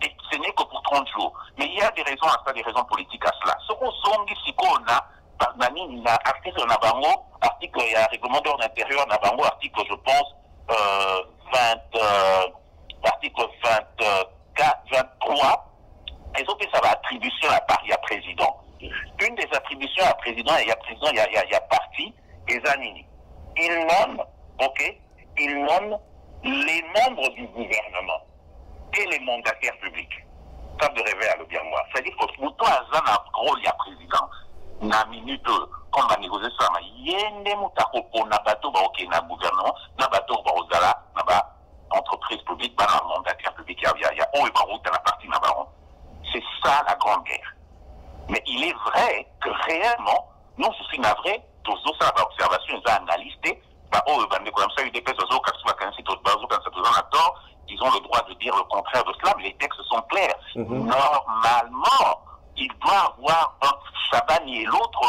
Et ce n'est que pour 30 jours. Mais il y a des raisons à ça, des raisons politiques à cela. Ce qu'on songe ici, qu'on a, article Nabango, article, il y a un règlement d'ordre intérieur Nabango, article, je pense, article 23, les autres, ça va attribution à Paris à président. Une des attributions à président, il y a président, il y a parti, et Zanini. Il nomme les membres du gouvernement et les mandataires publics. Ça de réveil à le bien moi. C'est-à-dire que pour toi, Zan a gros, il y a président. Na minute, quand on va négocier ça, il y a des moutako pour Nabato, ok, na gouvernement, Nabato, Barozala, Naba, entreprise publique, bah, mandataire public, il y a on et Barou dans la partie Nabaron. C'est ça la grande guerre. Mais il est vrai que réellement, non, je suis navré, tous ça, observation, ils ont analysé, bah, oh, comme ça, UDPS, ils ont le droit de dire le contraire de cela, mais les textes sont clairs. Normalement, il doit avoir un Chabani et l'autre,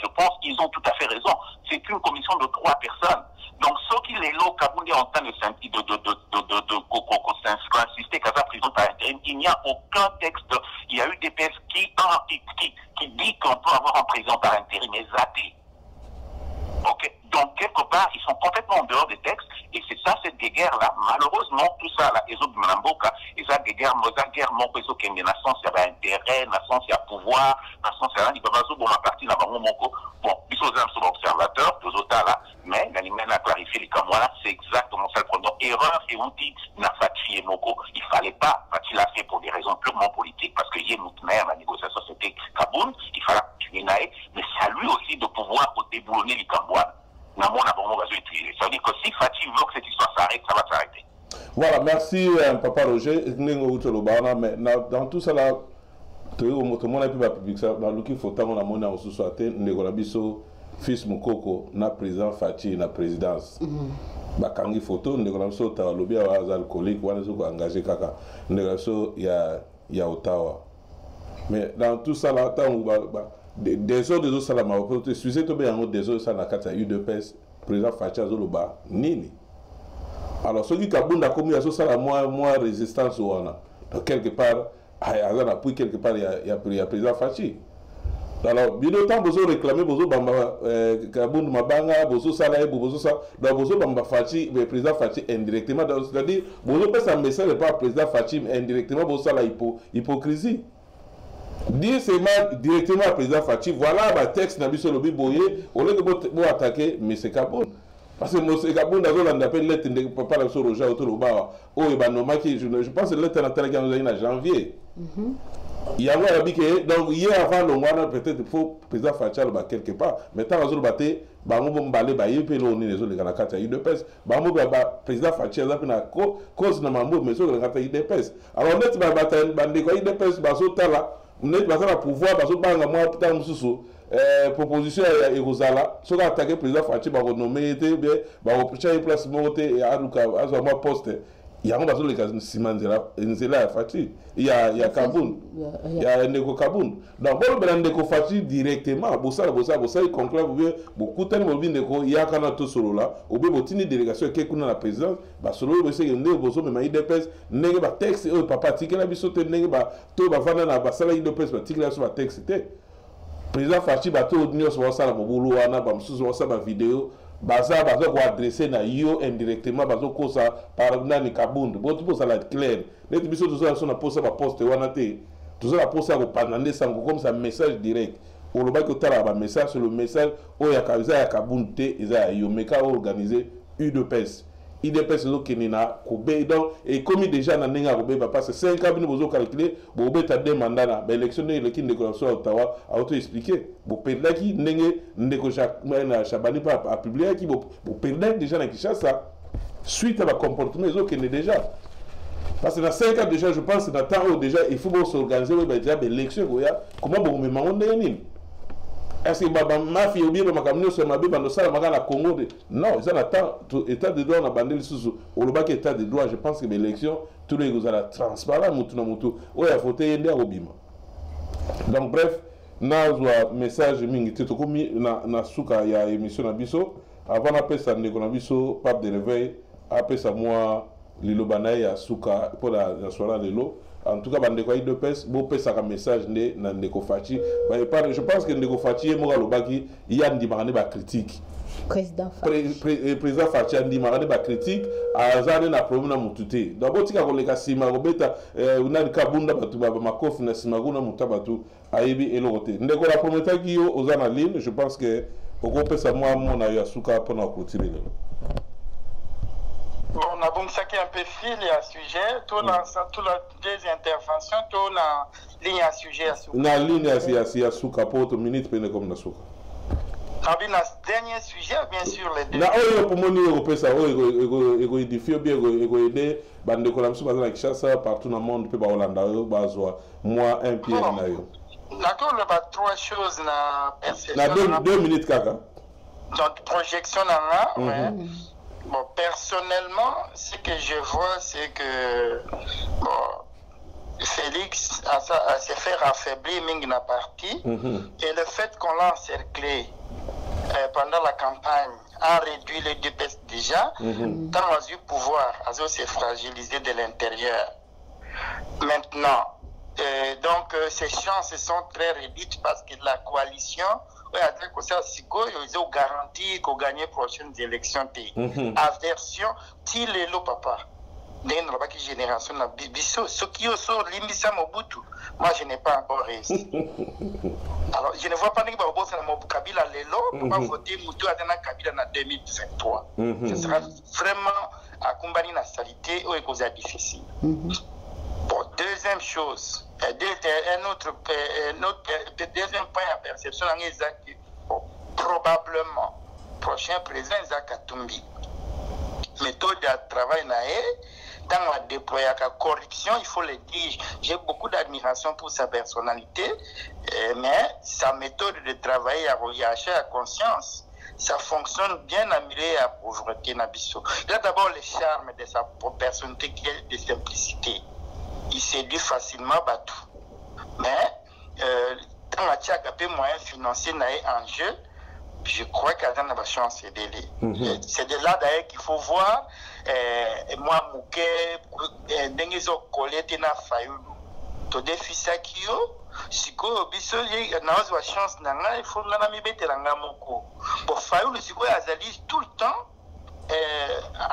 je pense qu'ils ont tout à fait raison. C'est une commission de 3 personnes. Donc, ceux qui les lots Kaboundé en train de insister qu'à sa prison par intérim, il n'y a aucun texte. Il y a eu des PS qui dit qu'on peut avoir un président par intérim exaté. Ok, donc quelque part, ils sont complètement en dehors des textes, et c'est ça, cette guerre-là. Malheureusement, tout ça, là, les autres de Mlamboka, et ça, guerre, mon réseau qui est une nation, il y a intérêt, nation, il y a pouvoir, nation, il y a un peu bon, ma partie, là, bon, ils sont observateurs, deux autres là, mais, l'animal a clarifié les Kamwana, c'est exactement ça le problème. Erreur et outil, n'a Fati et Moko, il fallait pas, Fati l'a fait pour des raisons purement politiques, parce qu'il y a une la négociation, c'était Kaboun, il fallait tuer Naé, mais c'est à lui aussi de pouvoir déboulonner les Kamwana. Ça veut dire que si Fati veut que cette histoire s'arrête, ça va s'arrêter. Voilà, merci Papa Roger. Mais dans tout ça là, tout le monde a pu publier ça. Dans le qui faut tant on a monnaie en sous-souhaité, Ndegolabiso, fils Mukoko, na président Fati, na présidence. Bakangi photo, Ndegolabiso, t'as lobby à alcoolique, on est engagé kaka. Ndegolabiso, il y a Ottawa. Mais dans tout ça, là, des autres ça, là, sujet to bien des autres ça, na kata UDPS, président Facha Zoloba, nini. Alors, ceux qui Kabunda comme il y a ça, moins résistance ou on a. Donc, quelque part, quelque part, il y a président Fachi. Alors, bien autant, vous réclamez, vous avez Kabunda Mabanga, vous avez Salaï, vous avez ça. Donc, vous avez Fachi, le président Fachi indirectement. C'est-à-dire, vous avez un message pas président Fachi, mais indirectement, vous avez la hypocrisie. Dire seulement directement au président Fachi, voilà le texte n'a sur le biboyer, au lieu de vous attaquer, mais c'est Kabunda. Parce que M. Kabunda, on appelle lettre de papa sur Roger autour du bar. Oh, et ben, je pense que lettre en janvier. Il y a un que donc hier avant le mois peut-être il faut président Facha le quelque part. Maintenant on va battre, on va balé bailler puis on est les autres la carte UDPS. On va président Facha là na cause na mambo mais sur la carte UDPS. Alors net ba battre bande ko UDPS ba so tala, net ba la pouvoir ba so banga moi putain mususu. Proposition ya Erosala, so ka attaquer président Facha ba renommer était bien ba reprocher place monter et aruka azo moi poste. Il y a un bateau de Simanzela, Nzela Fati, il y a Kaboun, il y a Ndeko Kaboun. Donc, bon, ben Ndeko Fati directement, Bossa, il conclut beaucoup de temps, il y a un tout solo là, au bout de la délégation qui est la présidence, bah, solo, c'est que Ndeko Bosso, mais il dépêche, Ndeko ba texte, oh, papa, tika la bisote, Ndeko ba, to ba fana na basala il dépêche, ba tika la sur la texte, président Fati, bah, to, Nyo, sur ça, la boulot, ana, bah, sur ça, ma vidéo. Baza ko adresser na yo indirectement bazo ko ça par nani Kabunda bon tout ça la clair les biso tout ça na poste ba poste wana te tout ça la poste ko panande sango comme ça message direct au loba ko tala ba message sur le message o ya kaza ya Kabunda te eza yo meka organiser UDPS zo kenina ko be donc et comme déjà na ninga ko be parce que 5 ans bozo calculer bo beta deux mandats na ba élection de l'équipe de corruption à Ottawa a auto expliquer bo perdre qui ndenge ndeko na Chabani pas a publié qui bo perdre déjà na Kinshasa suite à la comportement zo kenné déjà parce que dans 5 ans déjà je pense dans temps déjà il faut s'organiser déjà l'élection comment bo me mangonde nini. Est-ce que ma fille ou bien ma camion sur ma bébé dans ça la Congo non ça attend état de droit on a bandé le sous au loba qui état de droit je pense que l'élection tous les gars la transparent mutu na mutu o ya voter ndé obima donc bref na zo message mingi te to komi na suka ya émission na biso avant na pesa ndeko na biso pape de réveil apesa moi lilobana ya suka pour la soirée de l'eau. En tout cas, bandeko IDPS, bon pesa ka message ne na Ndeko Fachi. Je pense que Ndeko Fachi est mort lobaki, il y a ndi marane ba critique. Président Fachi. Président Fachi ndi marane ba critique, azane na problème na mutute. D'abord tika ko leka sima robeta na Kabunda batu ba makofi na sima guna mutabatu ayebi elote. Ndeko la prometa ki yo ozana ligne, je pense que oko pesa moi mon ayo asuka pona clôturer. Bon, on a ça qui est un peu fil à sujet, tout la des interventions, tout la ligne à sujet à sujet. Na ligne à suka pour autre minute pene comme na suka. Abi na dernier sujet bien sûr les deux. Na oyo pour moni européen ça ego édifier bien ego aider bande ko la msu bazana Kinshasa partout dans le monde pe ba Hollanda yo bazwa moi un pied na yo. D'accord, il y a trois choses na perception. Na 2 minutes kaka. Donc projection là, ouais. Bon, personnellement, ce que je vois, c'est que Félix a se fait affaiblir Mingna parti et le fait qu'on l'a encerclé pendant la campagne a réduit les DPS déjà, tant à eu pouvoir, à s'est fragilisé de l'intérieur. Maintenant, donc ces chances sont très réduites parce que la coalition ils ont garanti qu'on gagne les prochaines élections. Aversion, Tilelo papa. Dans génération, ceux qui sont Limbisa Mobutu, moi je n'ai pas encore réussi. Alors je ne vois pas que Kabila Lelo va voter Moutou Adana Kabila en 2023. Ce sera vraiment à combattre la saleté ou est difficile. Bon, deuxième chose, deuxième point à perception, probablement, prochain président Isaac Katumbi, méthode de travail, dans la déployer la corruption, il faut le dire, j'ai beaucoup d'admiration pour sa personnalité, mais sa méthode de travail à conscience, ça fonctionne bien à mirer à pauvreté. Il a d'abord le charme de sa personnalité qui est de simplicité. Il séduit facilement Batou. Mais dans la tchaka peu moyens financiers en jeu, je crois qu'il y a une chance d'aider. C'est de là d'ailleurs qu'il faut voir. Moi, Mouké, Dengezo Kolete na Fayulu, to défi Sakio, Siko, Biso, il y a une chance, il faut que nous mettions en Moko. Pour Fayulu, Siko, Azali tout le temps.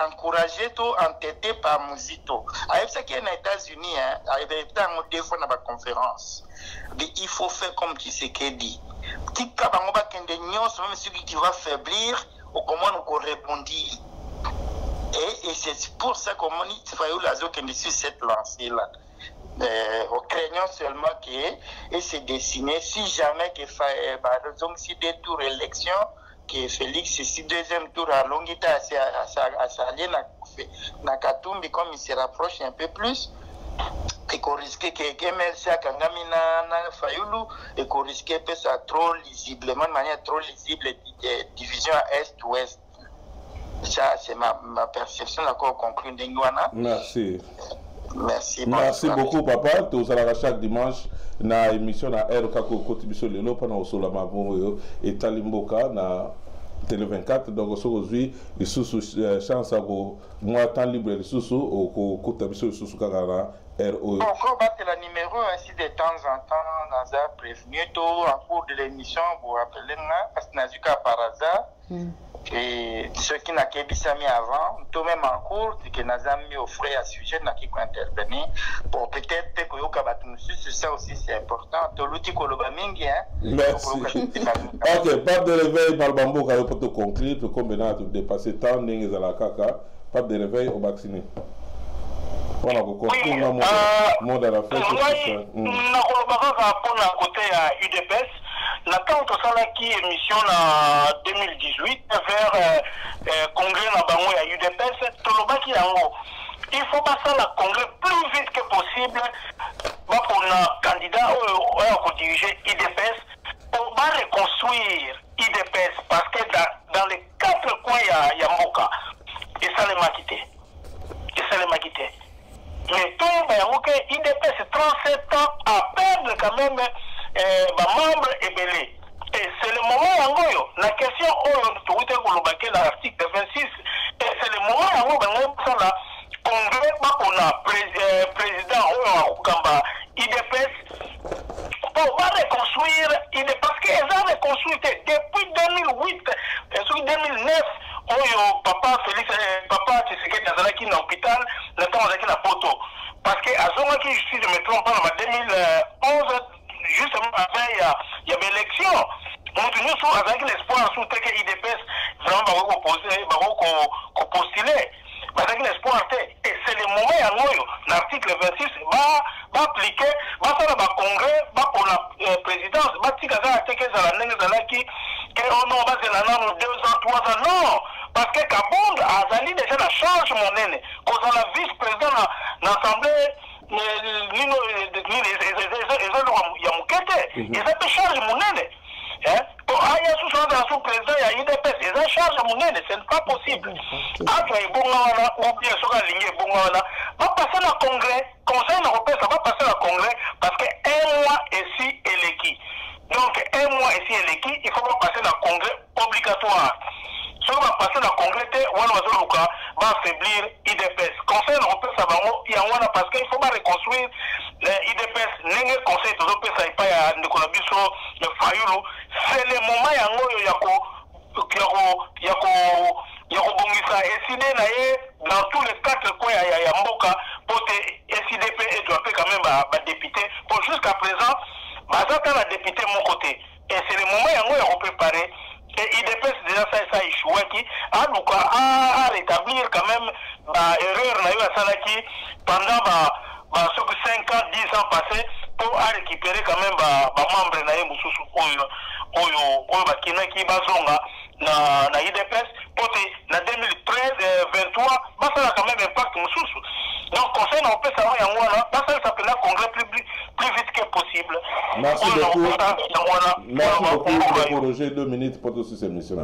Encouragé tout entêté par Mouzito. Avec ce qui est aux États-Unis, avec des fois dans la conférence, il faut faire comme tu sais qu'il dit. Même celui qui va faiblir, ou comment nous répondre. Et c'est pour ça qu'on dit qu'il sur cette lancée-là. Au craignant seulement que c'est dessiné, si jamais que donc si des tours élections, que Félix, si deuxième tour à Longita, à s'allier na Katumbi, comme il se rapproche un peu plus, et qu'on risquait que MLC à Kangami na Fayulu, et qu'on risquait que ça trop lisiblement, de manière trop lisible, division à Est-Ouest. Ça, c'est ma perception, d'accord, conclue d'Ingwana. Merci. Merci. Merci beaucoup, papa. Tous à la chaque dimanche, na émission na RK Kotibiso Lelo, pendant au Solama et Talimboka, na Télé 24. Donc, aujourd'hui, les sous chance à vous, moi, temps libre, les sous au Kotibiso sous Kagara, RO. Encore battre le numéro ainsi de temps en temps, dans un prévenu, en cours de l'émission, vous rappelez, parce que n'a pas par hasard. Et ceux qui n'ont pas mis avant, tout même en cours, c'est que nous avons mis au frais à sujet, nous avons intervenir. Pour peut-être que c'est ça aussi, c'est important. Merci. Ok, pas de réveil, Balbambo, pour te conclure, pour combien de dépasser tant, n'est-ce pas la caca, pas de réveil au vacciné. Voilà, vous comprenez le monde à la fête. Nous avons côté à UDPS. La tante qui émission en 2018 vers congrès na bango à UDPS, tolobaki yango. Il faut passer le congrès plus vite que possible pour le candidat pour diriger UDPS pour reconstruire UDPS parce que dans les 4 coins il y a Moka et ça les m'a quitté. Mais tout le UDPS 37 ans à perdre quand même membre et belé. Et c'est le moment où la question où l'article 26, et c'est le moment où le congrès pour le président Oukamba IDPS pour reconstruire parce qu'ils ont reconstruit depuis 2008 et 2009 où papa Félix, papa Tshisekedi Nazalaki dans l'hôpital, le temps avec la photo. Parce que à ce qui si je me trompe pas, en 2011, justement après il y avait l'élection. Nous sommes avec l'espoir sous que l'IDPS vraiment va postuler. Avec l'espoir, et c'est le moment où l'article 26 va appliquer, va faire le congrès, va pour la présidence, va dire que on va se la 2 ans, 3 ans. Non! Parce que Kabound a zali déjà la charge monnaie. Quand on a vice-président dans l'Assemblée, ils ont charge monnaie. Pour aller sous président, il y a une dépense. Ils ont charge monnaie, ce n'est pas possible. Après, ou bien sur la ligne, va passer le congrès, Conseil européen, ça va passer le congrès parce que 1 mois ici et l'équipe. Donc, 1 mois ici et l'équipe, il faut passer le congrès obligatoire. Si on va passer le congrès, on va affaiblir l'IDPS. Conseil européen, ça va il y a parce qu'il faut reconstruire l'IDPS. N'est-ce pas conseil européen, ça n'est pas à Nicolas Bisso, le Fayulu. C'est le moment où il y a dans tous les 4 coins, il y a Mboka pour SIDP et doit quand même député. Pour jusqu'à présent, j'attends la députée de mon côté. Et c'est le moment où on peut préparer. Et IDPS déjà ça échoué qui a rétablir quand même l'erreur pendant 5 ans, 10 ans passés pour récupérer quand même membre qui na IDPS pour na 2013 23 ça a quand même impact donc conseil on peut savoir ça s'appelle un congrès plus vite que possible. Merci beaucoup Roger, 2 minutes pour toute cette émission.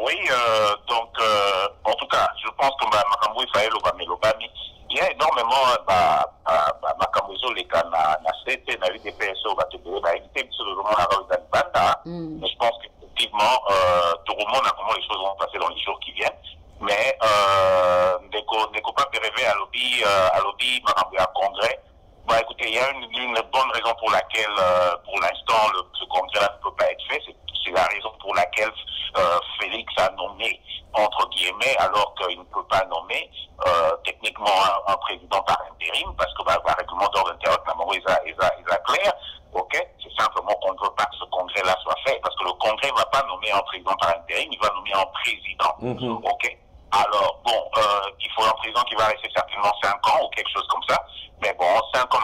Oui, donc en tout cas je pense que Makambo Israël Obamélobami il y a énormément makambozo les cas na CT na UDPS au bateau de la éviter sur le moment la banda. Mais je pense qu'effectivement tout le monde a comment les choses vont passer dans les jours qui viennent. Mais ne pas rêver à lobby makambo à congrès. Bah écoutez, il y a une bonne raison pour laquelle pour l'instant ce congrès-là ne peut pas être fait. C'est la raison pour laquelle Félix a nommé, entre guillemets, alors qu'il ne peut pas nommer techniquement un président par intérim, parce que le règlement d'ordre intérieur est clair. Ok, c'est simplement qu'on ne veut pas que ce congrès-là soit fait, parce que le congrès ne va pas nommer un président par intérim, il va nommer un président. Ok. Alors, bon, il faut un président qui va rester certainement 5 ans ou quelque chose comme ça. Mais bon, 5 ans,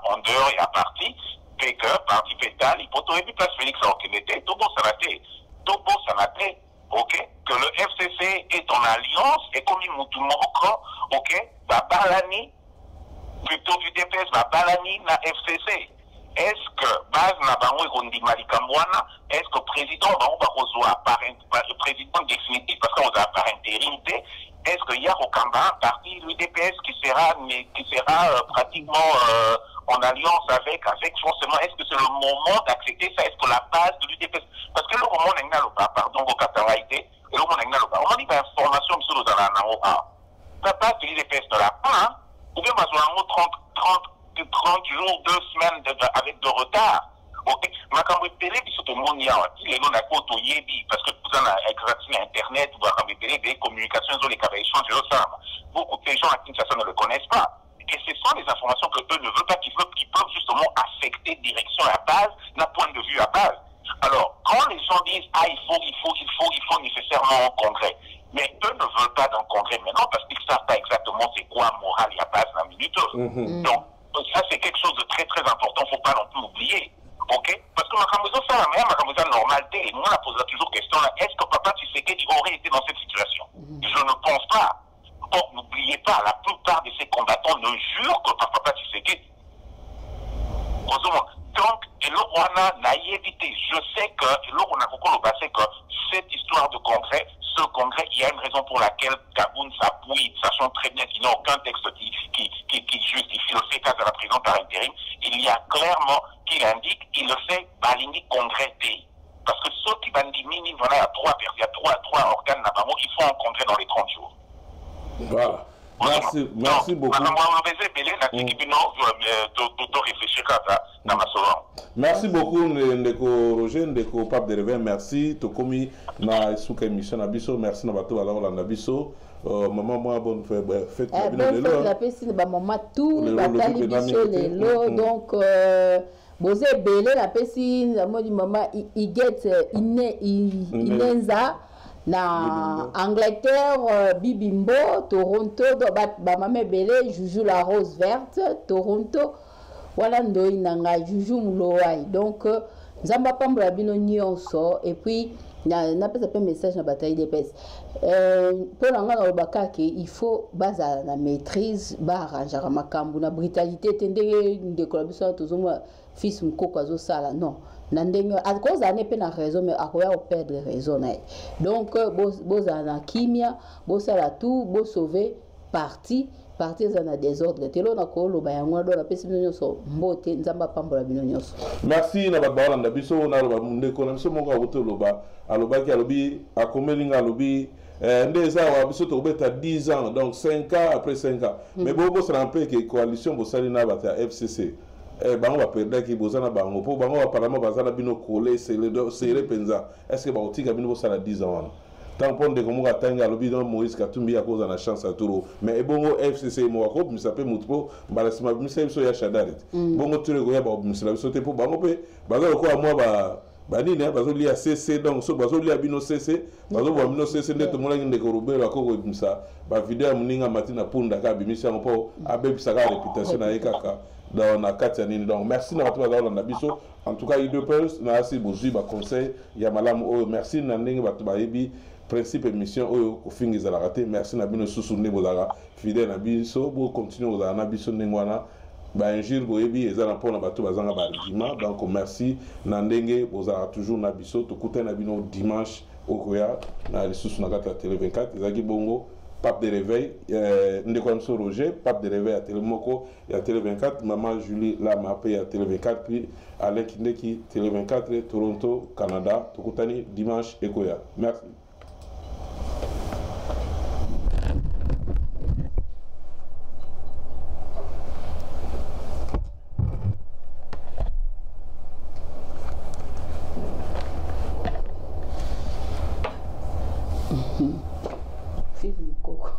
en dehors, il y a parti, fait que, parti pétale, il faut trouver place Félix Orkenete, Tobo Sanate, ok, que le FCC est en alliance, et comme il moutoumoko, ok, Balani, plutôt du DPS, Balani, na FCC. Est-ce que base na bango ekondi malikambwana, est-ce que président bango bakozwa par président définitif parce qu'on a par intérimité, est-ce qu'il y a au Kamba parti l'UDPS qui sera pratiquement en alliance avec forcément, est-ce que c'est le moment d'accepter ça, est-ce que la base de l'UDPS, parce que le moment n'est pas, pardon, au Kataraïté, et le moment n'est pas, on dit que l'information sur le la base de l'UDPS ne l'a pas, ou bien 30 jours, 2 semaines avec de retard. Ok, makambo télé biso to monia il est non à koto yebi parce que vous en avez exactement internet ou makambo télé des communications sur les cas d'échange beaucoup de gens à Kinshasa ne le connaissent pas et ce sont des informations que eux ne veulent pas qui peuvent justement affecter direction à base d'un point de vue à base. Alors quand les gens disent il faut nécessairement un congrès, mais eux ne veulent pas d'un congrès maintenant parce qu'ils ne savent pas exactement c'est quoi moral et à base d'un minute. Donc ça c'est quelque chose de très très important, il ne faut pas non plus oublier. Ok? Parce que ma normalité, et moi on a posé toujours question là, est-ce que Papa Tshisekedi aurait été dans cette situation? Je ne pense pas. Or, n'oubliez pas, la plupart de ces combattants ne jurent que par Papa Tshisekedi. Donc, je sais que cette histoire de congrès, ce congrès, il y a une raison pour laquelle Gaboun s'appuie, sachant très bien qu'il n'y a aucun texte qui justifie le fait qu'à la présidence par intérim, il y a clairement qu'il indique, il le fait Balini congrès D. Parce que ceux qui bandit mini, voilà, il y a trois organes là-bas, il faut un congrès dans les 30 jours. Voilà. Merci beaucoup. Merci beaucoup, Ndeko Roger, Ndeko Pape de Revin. Merci. Tokomi na souka émission Nabiso. Merci na bato ala la Nabiso. Maman moi bonne fête la pesi ba maman tout batali biso lelo donc bozé belé la pesi modi maman iget inenza na Angleterre, Bibimbo, Toronto, Bamame Belé, Juju la Rose Verte, Toronto, voilà ndoi nanga Juju Mouloai. Donc, Zamba Pambra Bino Nyonso, et puis, n'a pas un message dans la bataille des pèses. Pour l'angla, il faut baser la maîtrise, arranger ma cambo, la brutalité, de collaboration, tout le monde, fils Mkoko, sala, non. À cause d'un peu de raison, mais à quoi on perd raison. Donc, vous avez un kimia, vous avez tout, vous sauvez parti dans le désordre. Merci, à 10 ans, donc 5 ans après 5 ans. Mais vous se rappelez que la coalition FCC. Bango va perdre qui bozana bango pour bango apparemment bazana bino collé c'est le penza est-ce que baotika bino ça 10 ans tant pour de comme atanga lobi dans Moïse Katumbi à cause de la chance à Touro mais bongo FCC mo ko mi s'appelle mutpo balasima mi c'est so ya shadaret bongo tule go ya ba mi c'est sauter pour bango pe bazana ko moi ba nini bazo lia CC donc so bazo lia bino CC bazo ba bino CC ndeto molangi ndeko robero ko bimsa ba video muninga matina punda ka bimisa ngo abebisa ka réputation na ekaka dans la Katianine. Donc, merci d'avoir été dans la biso. En tout cas, il y a deux merci beaucoup conseil. Il y a madame, merci Nanding Batubaïbi, principe émission, au fin de la raté. Merci Nabino Soussouné Bozara, fidèle Nabiso, pour continuer à Nabiso Nengwana. Un jour, vous avez dit, pour la bateau bazanga barigima. Donc, merci Nandenge, Bozara toujours Nabiso, tout côté Nabino dimanche okoya na lisusu na kati ya télé 24 ezalaki bongo pape de réveil ndeko biso Roger pape de réveil ya télé moko ya télé 24 maman Julie Lama pe ya télé 24 puis Alain Kindeki télé 24 Toronto Canada tokutani dimanche ekoya. Merci. Film Coco.